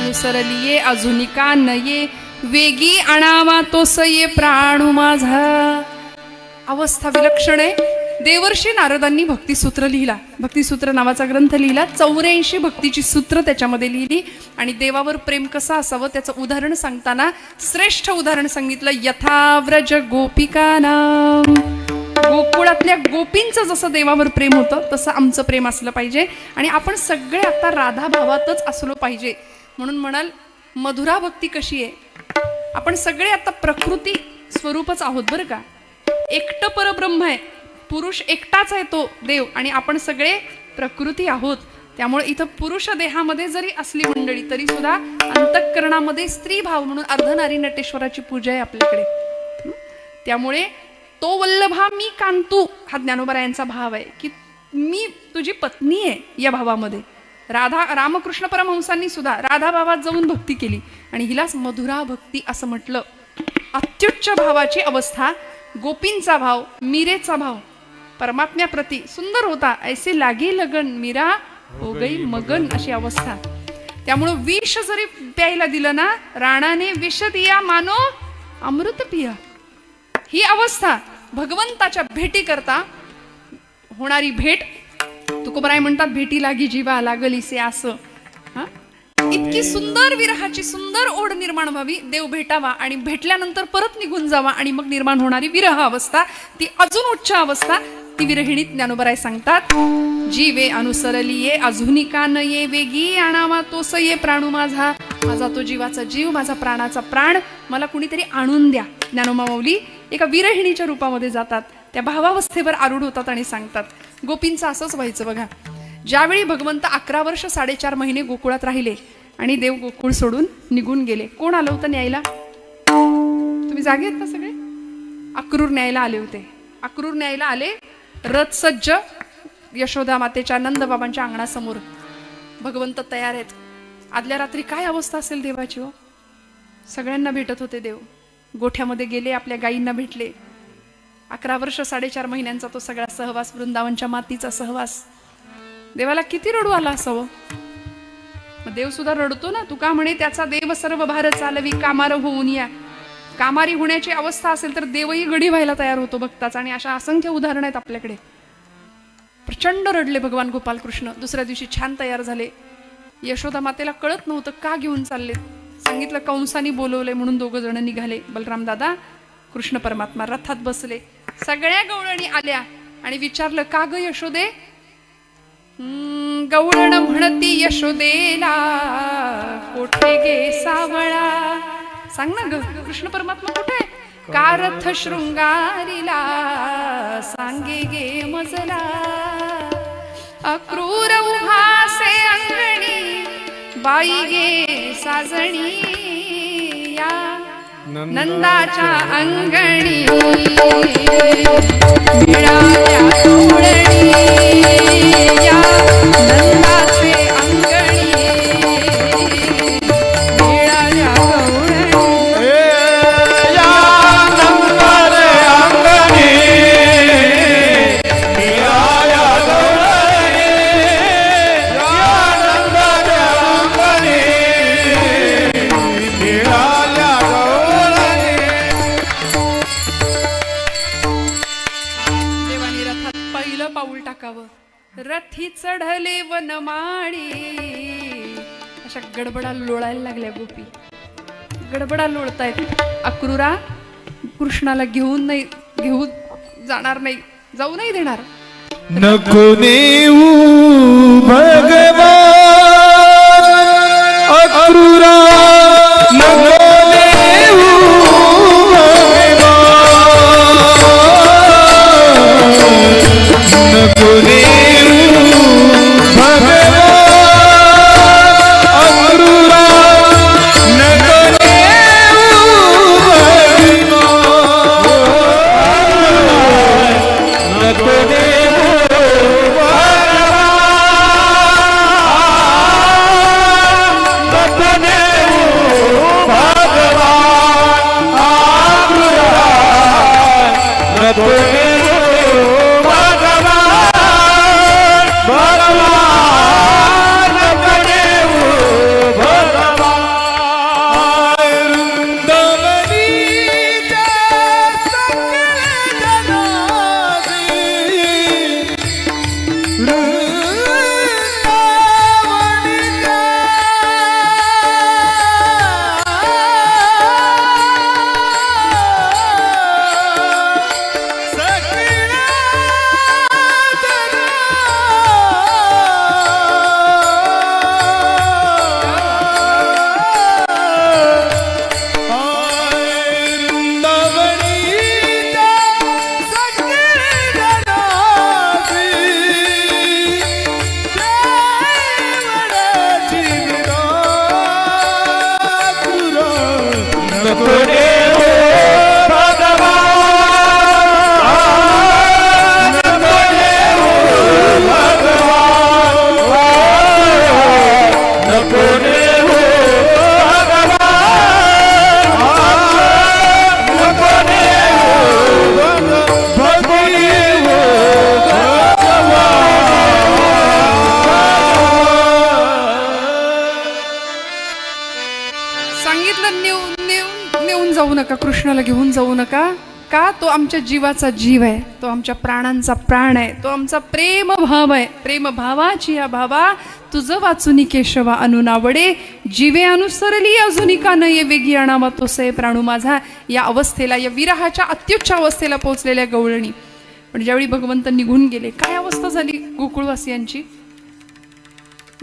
Speaker 1: अनुसरलिये अजूनी का नये वेगी आणावा तोसये प्राणू माझा. अवस्था विलक्षण आहे. देवर्षी नारदांनी भक्तिसूत्र लिहिला. भक्तिसूत्र नावाचा ग्रंथ लिहिला. 84 भक्तीची सूत्र त्याच्यामध्ये लिहिली आणि देवावर प्रेम कसं असावं त्याचं उदाहरण सांगताना श्रेष्ठ उदाहरण सांगितलं. यथाव्रज गोपिकानाम. गोकुळातल्या गोपींचं जसं देवावर प्रेम होतं तसं आमचं प्रेम असलं पाहिजे आणि आपण सगळे आता राधा भावातच असलो पाहिजे. म्हणून म्हणाल मधुरा भक्ती कशी आहे. आपण सगळे आता प्रकृती स्वरूपच आहोत बरं का. एकटं परब्रह्म आहे. पुरुष एकटाच आहे तो देव आणि आपण सगळे प्रकृती आहोत. त्यामुळे इथं पुरुष देहामध्ये जरी असली मंडळी तरी सुद्धा अंतःकरणामध्ये स्त्री भाव म्हणून अर्धनारी नटेश्वराची पूजा आहे आपल्याकडे. त्यामुळे तो वल्लभा मी कांतू हा ज्ञानोबरायांचा भाव आहे की मी तुझी पत्नी आहे. या भावामध्ये राधा रामकृष्ण परमहंसांनी सुद्धा राधा भावात जाऊन भक्ती केली आणि हिलाच मधुरा भक्ती असं म्हटलं. अत्युच्च भावाची अवस्था. गोपींचा भाव, मीरेचा भाव परमात्म्याप्रती सुंदर होता. ऐसे लागे लगन मीरा हो गई मगन अशी अवस्था. त्यामुळं विष जरी प्यायला दिलं ना राणाने विष दिया मानो अमृत पिया. ही अवस्था भगवंताच्या भेटी करता होणारी भेट. तुकोबराय म्हणतात भेटी लागी जीवा लागलीसे असं. इतकी सुंदर विरहाची सुंदर ओढ निर्माण व्हावी. देव भेटावा आणि भेटल्यानंतर परत निघून जावा आणि मग निर्माण होणारी विरह अवस्था ती अजून उच्च अवस्था. ती विरहिणी ज्ञानोबराय सांगतात. जीवे अनुसरलिये अजूनी का नये वेगी आणावा तोसये प्राणू माझा. माझा तो जीवाचा जीव माझा प्राणाचा प्राण मला कुणीतरी आणून द्या. ज्ञानोबा माऊली एका विरहिणीच्या रूपामध्ये जातात. त्या भावावस्थेवर आरूढ होतात आणि सांगतात. गोपींचं असंच व्हायचं बघा. ज्यावेळी भगवंत 11 वर्ष 4.5 महिने गोकुळात राहिले आणि देव गोकुळ सोडून निघून गेले. कोण आलं होतं न्यायला. तुम्ही जागे आहेत का सगळे. अक्रूर न्यायला आले होते. अक्रूर न्यायला आले रथ सज्ज यशोदा मातेच्या नंदबाबांच्या अंगणासमोर. भगवंत तयार आहेत. आदल्या रात्री काय अवस्था असेल देवाची हो. सगळ्यांना भेटत होते देव. गोठ्यामध्ये गेले आपल्या गायींना भेटले. 11 वर्ष 4.5 महिन्यांचा तो सगळा सहवास वृंदावनच्या मातीचा सहवास. देवाला किती रडू आला असावं. मग देव सुद्धा रडतो ना. तुका म्हणे त्याचा देव सर्व भार चालवी कामार होऊन या. कामारी होण्याची अवस्था असेल तर देवही गडी व्हायला तयार होतो भक्ताचा. आणि अशा असंख्य उदाहरण आहेत आपल्याकडे. प्रचंड रडले भगवान गोपालकृष्ण. दुसऱ्या दिवशी छान तयार झाले. यशोदा मातेला कळत नव्हतं का घेऊन चालले. सांगितलं कंसानी बोलवले म्हणून 2 जण निघाले. बलराम दादा कृष्ण परमात्मा रथात बसले. सगळ्या गवळणी आल्या आणि विचारलं का ग यशोदे. गवळण म्हणती यशोदेला कोठे गे सावळा. सांग ना ग कृष्ण परमात्मा कुठे. का रथ शृंगारीला सांगे गे मजला. अक्रूर उभासे अंगणी बाई गे साजणी या नंदाच्या अंगणी मिळाल्या गवळणी या नंदाचे अंगणी मिळाल्या गवळणी.
Speaker 2: या नंदारे अंगणी मिळाल्या गवळणी. या नंदारे अंगणी मिळाल्या गवळणी.
Speaker 1: देवानी रथात पहिलं पाऊल टाकावं. रथी चढले वनमाळी. अशा गडबडा लोळायला लागल्या गोपी. गडबडा लोळतायत. अक्रूरा कृष्णाला घेऊन जाणार नाही. जाऊ नाही देणार.
Speaker 2: नको नेऊ भगवान अक्रूरा. नको नेऊ भगवान. नको नेऊ भगवान अक्रूरा. नको नेऊ भगवान. नको नेऊ भगवान. नको नेऊ
Speaker 1: सांगितलं नेऊन जाऊ नका, कृष्णाला घेऊन जाऊ नका. का? तो आमच्या जीवाचा जीव आहे, तो आमच्या प्राणांचा प्राण आहे, तो आमचा प्रेम भाव आहे. प्रेम भावाची या भावा तुझं वाचुनी केशवा अनुनावडे, जीवे अनुसरली अजुनी का नये वेगी आणावा तो से प्राणू माझा. या अवस्थेला, या विरहाच्या अत्युच्च अवस्थेला पोहोचलेल्या गवळणी. पण ज्यावेळी भगवंत निघून गेले, काय अवस्था झाली गोकुळवासियांची.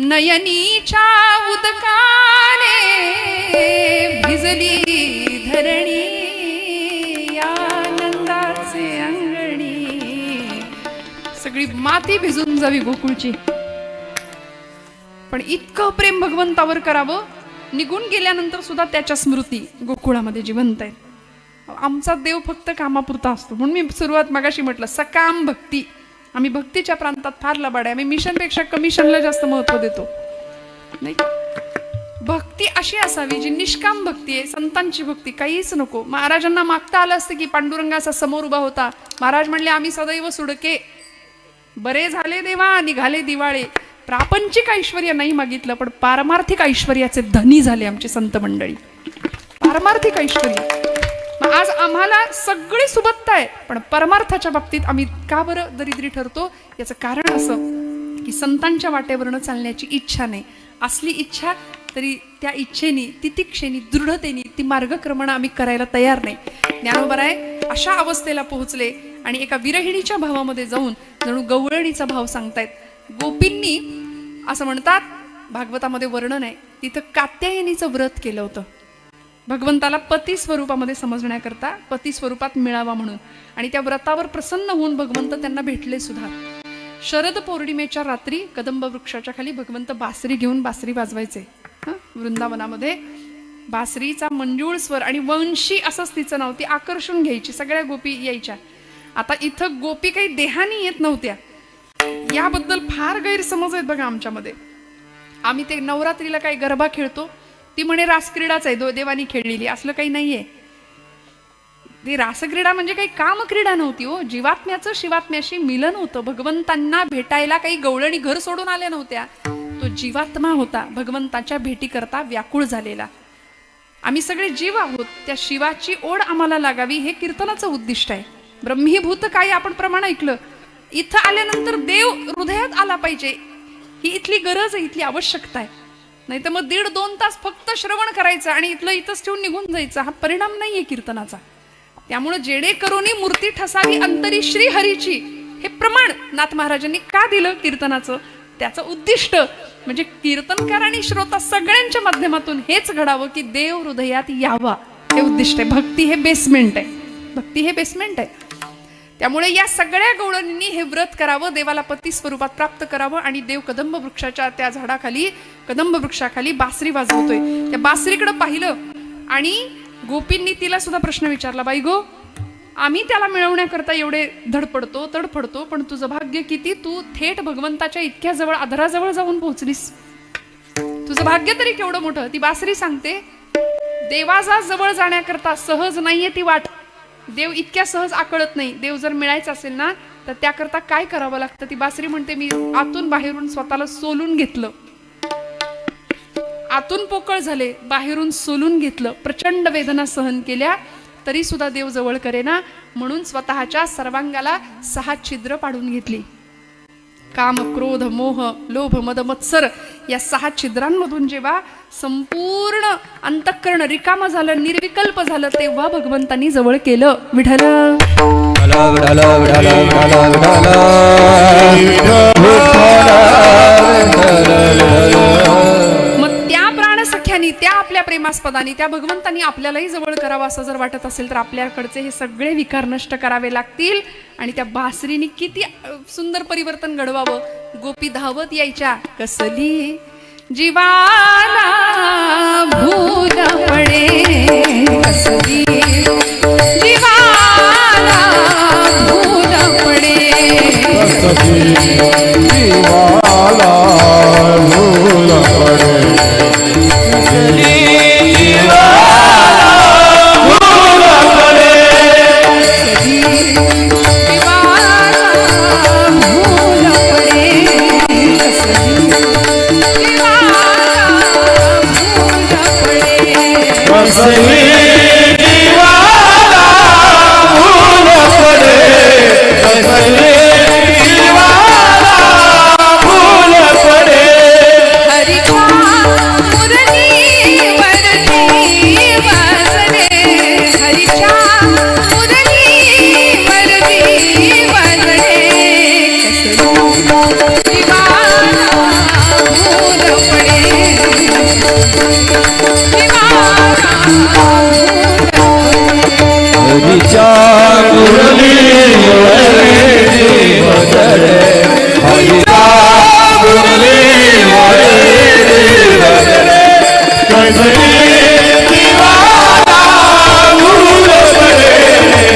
Speaker 1: नयनीच्या उदकाने भिजली धरणी, आनंदाचे अंगणी. सगळी माती भिजून जावी गोकुळची. पण इतकं प्रेम भगवंतावर करावं, निघून गेल्यानंतर सुद्धा त्याच्या स्मृती गोकुळामध्ये जिवंत आहेत. आमचा देव फक्त कामापुरता असतो. म्हणून मी सुरुवात मगाशी म्हटलं, सकाम भक्ती. आम्ही भक्तीच्या प्रांतात फार लबाड आहे. आम्ही मिशनपेक्षा कमिशनला जास्त महत्व देतो, नाही का? भक्ती अशी असावी जी निष्काम भक्ती आहे, संतांची भक्ती. काहीच नको. महाराजांना मागता आलं असतं की पांडुरंगाचा समोर उभा होता, महाराज म्हणले आम्ही सदैव सुडके, बरे झाले देवा निघाले दिवाळे. प्रापंचिक ऐश्वर्य नाही मागितलं, पण पारमार्थिक ऐश्वर्याचे धनी झाले आमचे संत मंडळी. पारमार्थिक ऐश्वर्य. आज आम्हाला सगळी सुबत्ता आहे, पण परमार्थाच्या बाबतीत आम्ही का बरं दरिद्री ठरतो? याचं कारण असं की संतांच्या वाटेवरनं चालण्याची इच्छा नाही. असली इच्छा तरी त्या इच्छेनी, तितिक्षेनी, दृढतेनी ती मार्गक्रमण आम्ही करायला तयार नाही. ज्ञानोबराय अशा अवस्थेला पोहोचले आणि एका विरहिणीच्या भावामध्ये जाऊन जणू गवळणीचा भाव सांगतायत. गोपींनी असं म्हणतात, भागवतामध्ये वर्णन आहे, तिथं कात्यायनीचं व्रत केलं होतं भगवंताला पती स्वरूपामध्ये समजण्याकरता, पती स्वरूपात मिळावा म्हणून. आणि त्या व्रतावर प्रसन्न होऊन भगवंत त्यांना भेटले सुद्धा. शरद पौर्णिमेच्या रात्री कदंब वृक्षाच्या खाली भगवंत बासरी घेऊन बासरी वाजवायचे. वृंदावनामध्ये बासरीचा मंजूळ स्वर आणि वंशी असंच तिचं नाव, ती आकर्षून घ्यायची. सगळ्या गोपी यायच्या. आता इथं गोपी काही देहानी येत नव्हत्या. याबद्दल फार गैरसमज आहेत बघा आमच्यामध्ये. आम्ही ते नवरात्रीला काही गरबा खेळतो, ती म्हणे रासक्रीडाच आहे, देवानी खेळलेली. असलं काही नाहीये. ती रासक्रीडा म्हणजे काही कामक्रीडा नव्हती हो. जीवात्म्याचं शिवात्म्याशी मिलन होतं. भगवंतांना भेटायला काही गवळणी घर सोडून आल्या नव्हत्या. तो जीवात्मा होता, भगवंताच्या भेटी करता व्याकुळ झालेला. आम्ही सगळे जीव आहोत, त्या शिवाची ओढ आम्हाला लागावी हे कीर्तनाचं उद्दिष्ट आहे. ब्रह्मीभूत काय आपण प्रमाण ऐकलं. इथं आल्यानंतर देव हृदयात आला पाहिजे, ही इथली गरज आहे, इथली आवश्यकता आहे. नाही तर मग 1.5-2 तास फक्त श्रवण करायचं आणि इथलं इथंच ठेवून निघून जायचं, हा परिणाम नाहीये कीर्तनाचा. त्यामुळे जेणेकरून मूर्ती ठसावी अंतरी श्री हरीची, हे प्रमाण नाथ महाराजांनी का दिलं कीर्तनाचं? त्याचं उद्दिष्ट म्हणजे कीर्तनकार आणि श्रोता सगळ्यांच्या माध्यमातून हेच घडावं की देव हृदयात यावा, हे उद्दिष्ट आहे. भक्ती हे बेसमेंट आहे. भक्ती हे बेसमेंट आहे. त्यामुळे या सगळ्या गवळणींनी हे व्रत करावं, देवाला पती स्वरूपात प्राप्त करावं. आणि देव कदंब वृक्षाच्या त्या झाडाखाली, कदंब वृक्षाखाली बासरी वाजवतोय. त्या बासरीकडे पाहिलं आणि गोपींनी तिला सुद्धा प्रश्न विचारला, बाई गो, आम्ही त्याला मिळवण्याकरता एवढे तडफडतो, पण तुझं भाग्य किती, तू थेट भगवंताच्या इतक्या जवळ, आधाराजवळ जाऊन पोहोचलीस. तुझं भाग्य तरी केवढं मोठं. ती बासरी सांगते, देवाचा जवळ जाण्याकरता सहज नाहीये ती वाट. देव इतक्या सहज आकळत नाही. देव जर मिळायचं असेल ना तर त्याकरता काय करावं लागतं? ती बासरी म्हणते, मी आतून बाहेरून स्वतःला सोलून घेतलं, आतून पोकळ झाले, बाहेरून सोलून घेतलं, प्रचंड वेदना सहन केल्या, तरी सुद्धा देव जवळ करेना. म्हणून स्वतःच्या सर्वांगाला 6 छिद्र पाडून घेतली. काम, क्रोध, मोह, लोभ, मद, मत्सर या 6 छिद्रांमधून जेव्हा संपूर्ण अंतःकरण रिकाम झालं, निर्विकल्प झालं, तेव्हा भगवंतांनी जवळ केलं. विठ्ठल मग त्या प्राणसख्यानी, त्या आपल्या प्रेमास्पदानी, त्या भगवंतांनी आपल्यालाही जवळ करावं असं जर वाटत असेल तर आपल्याकडचे हे सगळे विकार नष्ट करावे लागतील. आणि त्या बासरीने किती सुंदर परिवर्तन घडवावं. गोपी धावत यायच्या, कसली जीवाला भूल पडे, कसली जीवाला भूल पडे,
Speaker 2: जीवाला भूल पडे, कसली जीवाला भूल पडे कसली जीवाला भूल पडे
Speaker 1: हरिच्या मुरलीवरती वाजले हरिच्या मुरलीवरती वाजले कसली जीवाला भूल पडे
Speaker 2: हरीच्या मुरलीवरती वाजले हरीच्या मुरलीवरती वाजले कसली जीवाला भूल पडे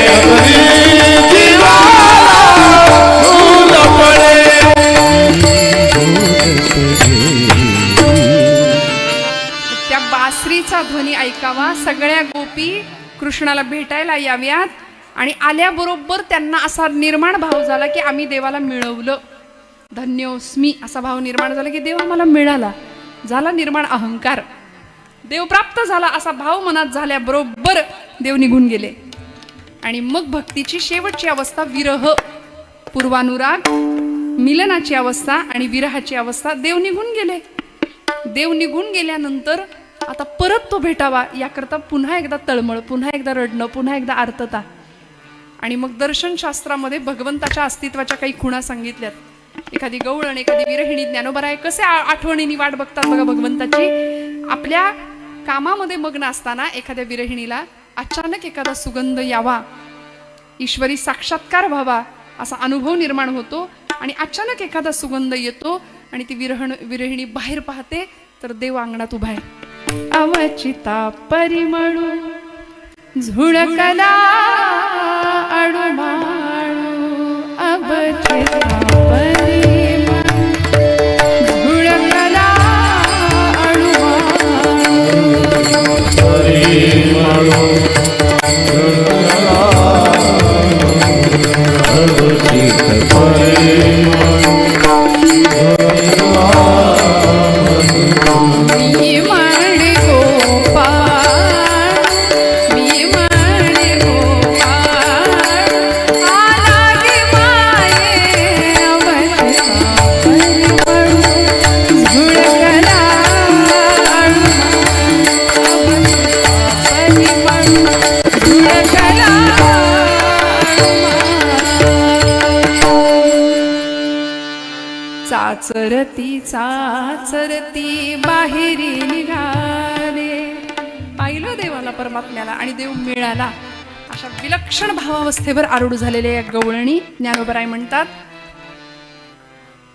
Speaker 2: कसली जीवाला भूल पडे
Speaker 1: त्या बासरीचा ध्वनी ऐकावा सगळ्या गोपी कृष्णाला भेटायला याव्यात आणि आल्याबरोबर त्यांना असा निर्माण भाव झाला की आम्ही देवाला मिळवलं धन्योस्मी असा भाव निर्माण झाला की देव आम्हाला मिळाला झाला निर्माण अहंकार देव प्राप्त झाला असा भाव मनात झाल्याबरोबर देव निघून गेले आणि मग भक्तीची शेवटची अवस्था विरह पूर्वानुराग मिलनाची अवस्था आणि विरहाची अवस्था देव निघून गेले देव निघून गेल्यानंतर आता परत तो भेटावा याकरता पुन्हा एकदा तळमळ पुन्हा एकदा रडणं पुन्हा एकदा आर्तता आणि मग दर्शनशास्त्रामध्ये भगवंताच्या अस्तित्वाच्या काही खुणा सांगितल्यात एखादी गवळण एखादी विरहिणी ज्ञानोबराय कसे आठवणींनी वाट बघतात बघा भगवंताची आपल्या कामामध्ये मग्न असताना एखाद्या विरहिणीला अचानक एखादा सुगंध यावा ईश्वरी साक्षात्कार व्हावा असा अनुभव निर्माण होतो आणि अचानक एखादा सुगंध येतो आणि ती विरहिणी बाहेर पाहते तर देव अंगणात उभा आहे अवचिता परिमळू झुळकला अडुमाळू अवचिता परिमळू झुळकला
Speaker 2: परिमळू झुळकला अवचित परिमळू
Speaker 1: चाचरती बाहेरी निघाले पाहिलं देवाला परमात्म्याला आणि देव मिळाला अशा विलक्षण भावावस्थेवर आरूढ झालेल्या या गवळणी ज्ञानोबराय म्हणतात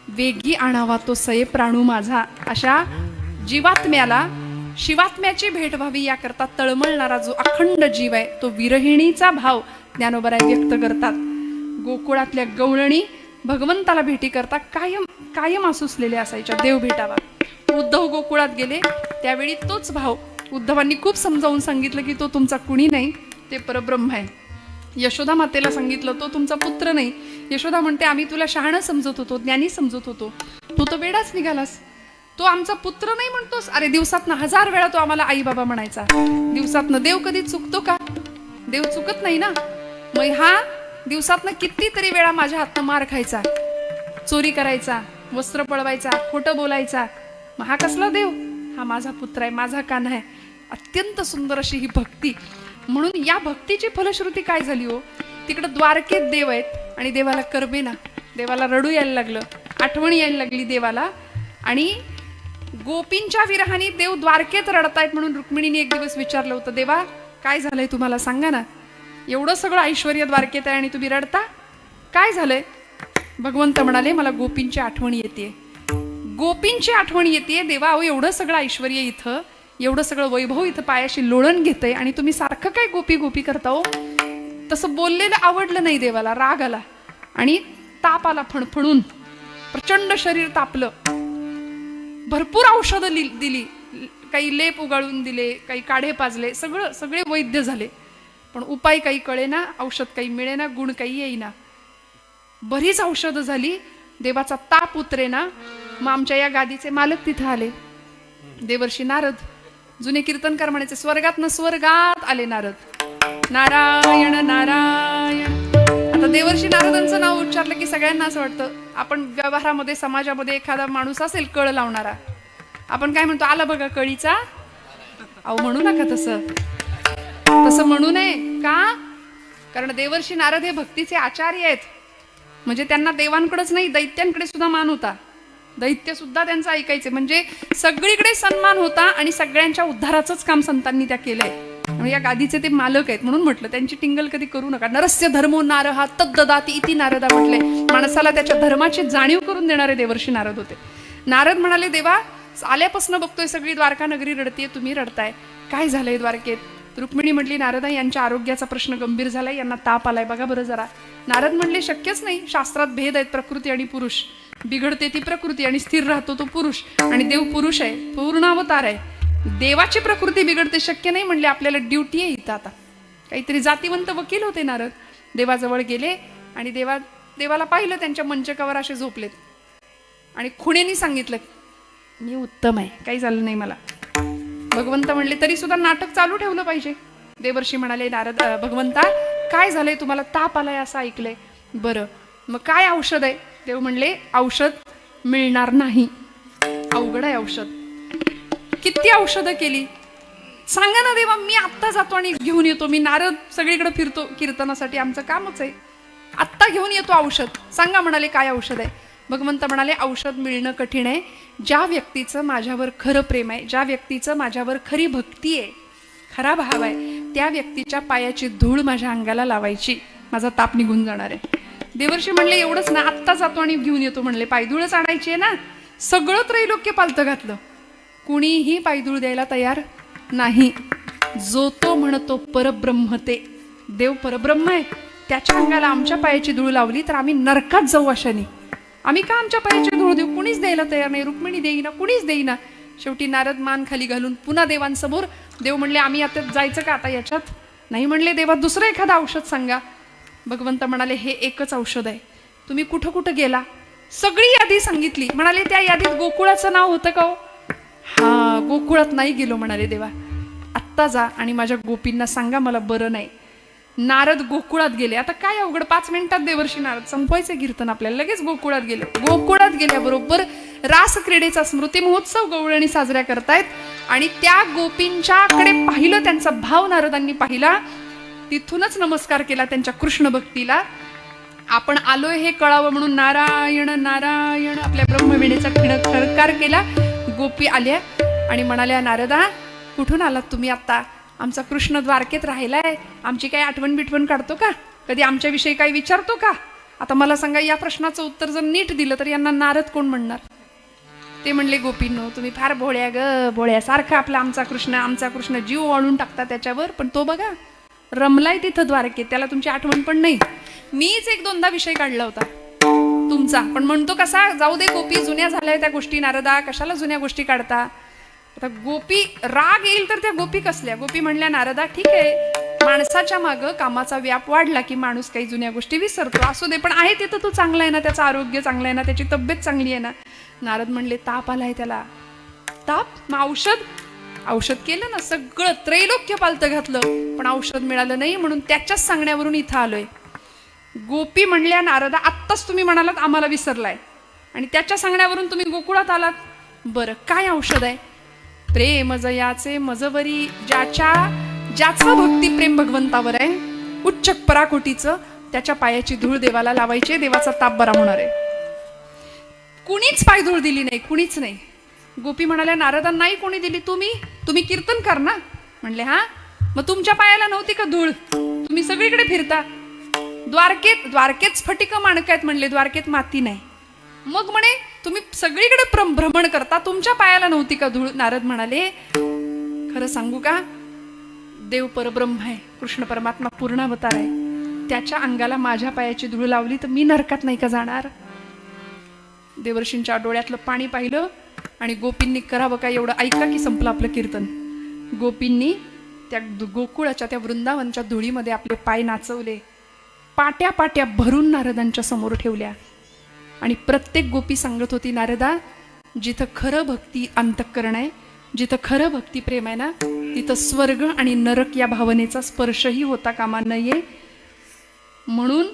Speaker 1: वेगी आणावा तो सये प्राणू माझा अशा जीवात्म्याला शिवात्म्याची भेट व्हावी याकरता तळमळणारा जो अखंड जीव आहे तो विरहिणीचा भाव ज्ञानोबराय व्यक्त करतात गोकुळातल्या गवळणी भगवंताला भेटी करता कायम कायम आसुसलेल्या असायच्या देव भेटावा उद्धव गोकुळात गेले त्यावेळी तोच भाव उद्धवांनी खूप समजावून सांगितलं की तो तुमचा कुणी नाही ते परब्रह्म आहे यशोदा मातेला सांगितलं तो तुमचा पुत्र नाही यशोदा म्हणते आम्ही तुला शहाणं समजत होतो ज्ञानी समजत होतो तू तर वेडाच निघालास तो आमचा पुत्र नाही म्हणतोस अरे दिवसातनं 1000 वेळा तो आम्हाला आई बाबा म्हणायचा दिवसातनं देव कधी चुकतो का देव चुकत नाही ना मग हा दिवसातनं कितीतरी वेळा माझ्या हातनं मार खायचा चोरी करायचा वस्त्र पळवायचा खोटं बोलायचा मग हा कसला देव हा माझा पुत्र आहे माझा कान्हा आहे अत्यंत सुंदर अशी ही भक्ती म्हणून या भक्तीची फलश्रुती काय झाली हो तिकडे द्वारकेत देव आहेत आणि देवाला करबेना देवाला रडू यायला लागलं आठवण यायला लागली देवाला आणि गोपींच्या विरहाने देव द्वारकेत रडतायत म्हणून रुक्मिणीने एक दिवस विचारलं होतं देवा काय झालंय तुम्हाला सांगा ना एवढं सगळं ऐश्वर्य द्वारकेत आहे आणि तुम्ही रडता काय झालंय भगवंत म्हणाले मला गोपींची आठवण येते गोपींची आठवण येते देवा अहो एवढं सगळं ऐश्वर्य इथं एवढं सगळं वैभव इथं पायाशी लोळण घेतंय आणि तुम्ही सारखं काय गोपी गोपी करता हो तसं बोललेलं आवडलं नाही देवाला राग आला आणि ताप आला फणफणून प्रचंड शरीर तापलं भरपूर औषधं दिली काही लेप उगाळून दिले काही काढे पाजले सगळे वैद्य झाले पण उपाय काही कळेना औषध काही मिळेना गुण काही येईना बरीच औषधं झाली देवाचा ताप उतरेना मग आमच्या या गादीचे मालक तिथं आले देवर्षी नारद जुने कीर्तनकार म्हणायचे, स्वर्गात स्वर्गात आले नारद, नारायण नारायण. आता देवर्षी नारदांचं नाव उच्चारलं की सगळ्यांना असं वाटतं, आपण व्यवहारामध्ये समाजामध्ये एखादा माणूस असेल कळ लावणारा, आपण काय म्हणतो, आला बघा कळीचा. अहो म्हणू नका तसं म्हणू नये. का? कारण देवर्षी नारद हे भक्तीचे आचार्य आहेत. म्हणजे त्यांना देवांकडेच नाही, दैत्यांकडे सुद्धा मान होता. दैत्य सुद्धा त्यांचं ऐकायचे. म्हणजे सगळीकडे सन्मान होता आणि सगळ्यांच्या उद्धाराचंच काम संतांनी त्या केलंय. म्हणजे या गादीचे ते मालक आहेत म्हणून म्हटलं, त्यांची टिंगल कधी करू नका. नरस्य धर्मो नारहा तद्ददाती इति नारदा म्हटले. माणसाला त्याच्या धर्माची जाणीव करून देणारे देवर्षी नारद होते. नारद म्हणाले, देवा आल्यापासून बघतोय सगळी द्वारका नगरी रडतीये, तुम्ही रडताय, काय झालंय द्वारकेत? रुक्मिणी म्हटली, नारदा यांच्या आरोग्याचा प्रश्न गंभीर झालाय, यांना ताप आलाय, बघा बरं जरा. नारद म्हणले, शक्यच नाही, शास्त्रात भेद आहेत प्रकृती आणि पुरुष. बिघडते ती प्रकृती आणि स्थिर राहतो तो पुरुष. आणि देव पुरुष आहे, पूर्णावतार आहे. देवाची प्रकृती बिघडते शक्य नाही म्हणले, आपल्याला ड्युटी आहे इथं. आता काहीतरी जातीवंत वकील होते नारद. देवाजवळ गेले आणि देवाला पाहिलं, त्यांच्या मंचकावर असे झोपलेत. आणि खुणेनी सांगितलं, मी उत्तम आहे, काही झालं नाही मला. भगवंत म्हणले, तरी सुद्धा नाटक चालू ठेवलं पाहिजे. देवर्षी म्हणाले, नारद भगवंता काय झालंय, तुम्हाला ताप आलाय असं ऐकलंय. बरं मग काय औषध आहे? देव म्हणले, औषध मिळणार नाही, अवघड आहे औषध. किती औषधं केली सांगा ना देवा, मी आत्ता जातो आणि घेऊन येतो. मी नारद सगळीकडे फिरतो कीर्तनासाठी, आमचं कामच आहे. आत्ता घेऊन येतो औषध. सांगा म्हणाले, काय औषध आहे? भगवंत म्हणाले, औषध मिळणं कठीण आहे. ज्या व्यक्तीचं माझ्यावर खरं प्रेम आहे, ज्या व्यक्तीचं माझ्यावर खरी भक्ती आहे, खरा भाव आहे, त्या व्यक्तीच्या पायाची धूळ माझ्या अंगाला लावायची, माझा ताप निघून जाणार आहे. देवर्षी म्हणले, एवढंच ना, आत्ता जातो आणि घेऊन येतो म्हणले. पायधूळच आणायची आहे ना. सगळं त्रैलोक्य पालतं घातलं, कुणीही पायधूळ द्यायला तयार नाही. जो तो म्हणतो परब्रह्म, ते देव परब्रह्म आहे, त्याच्या अंगाला आमच्या पायाची धूळ लावली तर आम्ही नरकात जाऊ अशाने. आम्ही का आमच्या पायाची धूळ देऊ? कुणीच द्यायला तयार नाही. रुक्मिणी देईना, कुणीच देईना. शेवटी नारद मान खाली घालून पुन्हा देवांसमोर. देव म्हणले, आम्ही आता जायचं का आता याच्यात? नाही म्हणले, देवा दुसरं एखादं औषध सांगा. भगवंत म्हणाले, हे एकच औषध आहे. तुम्ही कुठं कुठं गेला? सगळी यादी सांगितली. म्हणाले, त्या यादीत गोकुळाचं नाव होतं का हो? हा, गोकुळात नाही गेलो म्हणाले. देवा आत्ता जा आणि माझ्या गोपींना सांगा मला बरं नाही. नारद गोकुळात गेले. आता काय अवघड, 5 मिनिटात देवर्षी नारद संपवायचे कीर्तन आपल्याला. लगेच गोकुळात गेले. गोकुळात गेल्याबरोबर रास क्रीडेचा स्मृती महोत्सव गवळणी साजऱ्या करतायत. आणि त्या गोपींच्याकडे पाहिलं, त्यांचा भाव नारदांनी पाहिला. तिथूनच नमस्कार केला त्यांच्या कृष्ण भक्तीला. आपण आलोय हे कळावं म्हणून नारायण नारायण आपल्या ब्रह्मवीणेचा खडकार केला. गोपी आल्या आणि म्हणाल्या, नारदा कुठून आलात तुम्ही आत्ता? आमचा कृष्ण द्वारकेत राहिलाय, आमची काही आठवण बिठवण काढतो का? कधी आमच्याविषयी काही विचारतो का? आता मला सांगा, या प्रश्नाचं उत्तर जर नीट दिलं तर यांना नारद कोण म्हणणार? ते म्हणले, गोपींनो तुम्ही फार भोळ्या ग, भोळ्यासारखा आपला आमचा कृष्ण जीव वाळून टाकता त्याच्यावर. पण तो बघा रमलाय तिथं द्वारकेत, त्याला तुमची आठवण पण नाही. मीच 1-2दा विषय काढला होता तुमचा, पण म्हणतो कसा, जाऊ दे गोपी, जुन्या झाल्या त्या गोष्टी. नारदा कशाला जुन्या गोष्टी काढता? आता गोपी राग येईल तर त्या गोपी कसल्या? गोपी म्हणल्या, नारदा ठीक आहे, माणसाच्या मागं कामाचा व्याप वाढला की माणूस काही जुन्या गोष्टी विसरतो, असू दे, पण आहे तिथं तो चांगला आहे ना, त्याचं आरोग्य चांगलं आहे ना, त्याची तब्येत चांगली आहे ना. नारद म्हणले, ताप आलाय त्याला. ताप? मग औषध केलं ना, सगळं त्रैलोक्य पालतं घातलं, पण औषध मिळालं नाही. म्हणून त्याच्याच सांगण्यावरून इथं आलोय. गोपी म्हणल्या, नारदा आत्ताच तुम्ही म्हणालात आम्हाला विसरलाय आणि त्याच्या सांगण्यावरून तुम्ही गोकुळात आलात. बरं काय औषध आहे? प्रेम जयाचे मजवरी, ज्याचं भक्ती प्रेम भगवंतावर आहे, उच्च पराकोटीचं, त्याच्या पायाची धूळ देवाला लावायची, देवाचा ताप बरा होणार आहे. कुणीच पायधूळ दिली नाही, कुणीच नाही. गोपी म्हणाल्या, नारदा नाही कोणी दिली, तुम्ही कीर्तनकार ना? म्हणले, हा. मग तुमच्या पायाला नव्हती का धूळ? तुम्ही सगळीकडे फिरता. द्वारकेत स्फटिक माणक आहेत म्हणले, द्वारकेत माती नाही. मग म्हणे तुम्ही सगळीकडे भ्रमण करता, तुमच्या पायाला नव्हती का धूळ? नारद म्हणाले, खरं सांगू का, देव परब्रह्म आहे, कृष्ण परमात्मा पूर्णावतार आहे, त्याच्या अंगाला माझ्या पायाची धूळ लावली तर मी नरकात नाही का जाणार? देवर्षींच्या डोळ्यातलं पाणी पाहिलं आणि गोपींनी करावं काय एवढं ऐका की संपलं आपलं कीर्तन. गोपींनी त्या गोकुळाच्या त्या वृंदावनच्या धुळीमध्ये आपले पाय नाचवले, पाट्या पाट्या भरून नारदांच्या समोर ठेवल्या. आणि प्रत्येक गोपी सांगत होती, नारदा जिथं खरं भक्ती अंतःकरण आहे जिथं खरं भक्तिप्रेम आहे ना तिथं स्वर्ग आणि नरक या भावनेचा स्पर्शही होता कामा नये. म्हणून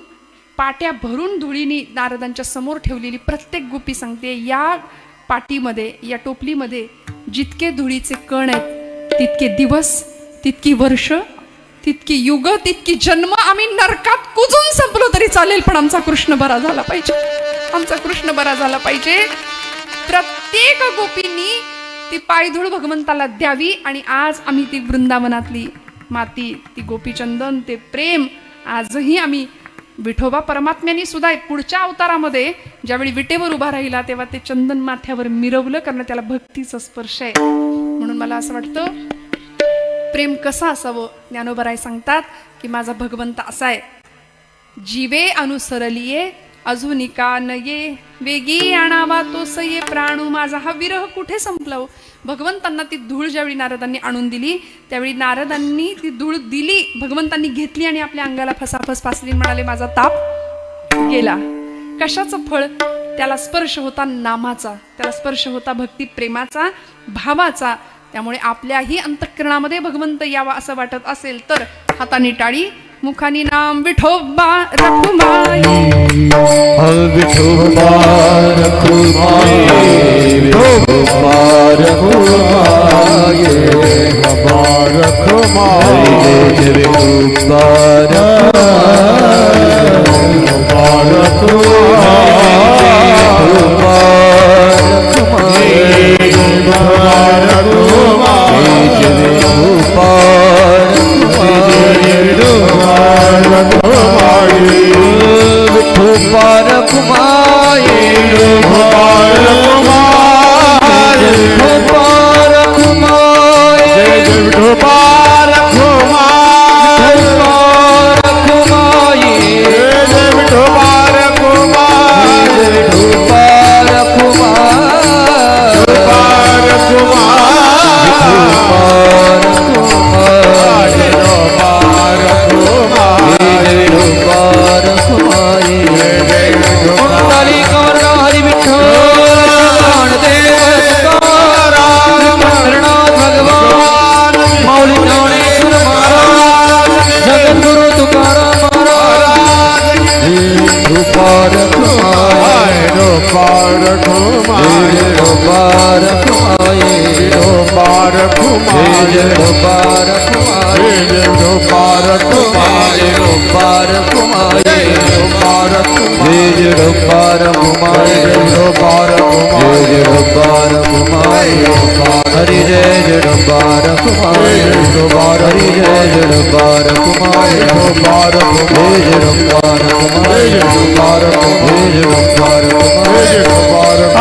Speaker 1: पाट्या भरून धुळीनी नारदांच्या समोर ठेवलेली प्रत्येक गोपी सांगते, या पाटीमध्ये या टोपलीमध्ये जितके धुळीचे कण आहेत तितके दिवस, तितकी वर्ष, तितकी युग, तितकी जन्म आम्ही नरकात कुजून संपलो तरी चालेल, पण आमचा कृष्ण बरा झाला पाहिजे, आमचा कृष्ण बरा झाला पाहिजे. प्रत्येक गोपींनी ती पायधूळ भगवंताला द्यावी. आणि आज आम्ही ती वृंदावनातली माती, ती गोपीचंदन, ते प्रेम आजही आम्ही विठोबा परमात्म्याने सुद्धा पुढच्या अवतारामध्ये ज्यावेळी विटेवर उभा राहिला तेव्हा ते चंदन माथ्यावर मिरवलं, कारण त्याला भक्तीचा स्पर्श आहे. म्हणून मला असं वाटतं प्रेम कसं असावं. ज्ञानोबराय सांगतात की माझा भगवंत असा आहे, जीवे अनुसरलिये अजूनिका नये, वेगी आणावा तो सये प्राणू. माझा हा विरह कुठे संपला हो. भगवंतांना ती धूळ ज्यावेळी नारदांनी आणून दिली त्यावेळी नारदांनी ती धूळ दिली, भगवंतांनी घेतली आणि आपल्या अंगाला फसाफस पासली, म्हणाले माझा ताप गेला. कशाचं फळ? त्याला स्पर्श होता नामाचा, त्याला स्पर्श होता भक्ती प्रेमाचा, भावाचा. त्यामुळे आपल्याही अंतःकरणामध्ये भगवंत यावा असं वाटत असेल तर हाताने टाळी, मुखानी नाम विठोबा रखुमाई.
Speaker 2: विठोबा रखुमाई, विठोबा रखुमाई, विठोबा रखुमाई, विठोबा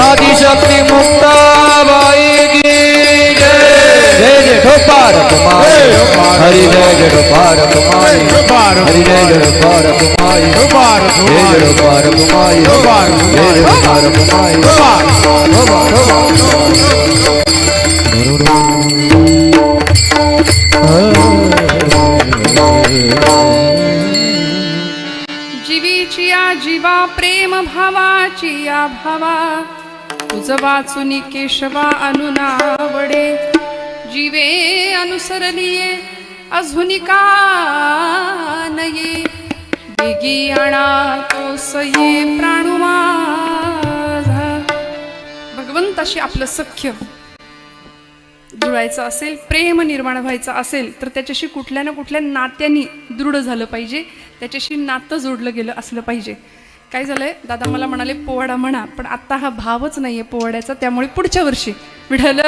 Speaker 3: आदिशक्ति मुक्ताबाई की जय, जय जय ठोपार कुमारी, हरि जय जय ठोपार कुमारी, हरि जय जय ठोपार कुमारी, जय जय ठोपार कुमारी, जय जय ठोपार
Speaker 1: जीवीची या जीवा प्रेम भावाची या भावा, तुझ वाचुनी केशवा अनुनावडे. जीवे अनुसरलिये अजूनिका नये, वेगी आणा तो सये प्राणू माझा. भगवंताशी आपलं सख्य जुळायचं असेल, प्रेम निर्माण व्हायचं असेल तर त्याच्याशी कुठल्या ना कुठल्या नात्यांनी दृढ झालं पाहिजे, त्याच्याशी नातं जोडलं गेलं असलं पाहिजे. काय झालंय, दादा मला म्हणाले पोवाडा म्हणा, पण आता हा भावच नाहीये पोवाड्याचा, त्यामुळे पुढच्या वर्षी विठ्ठल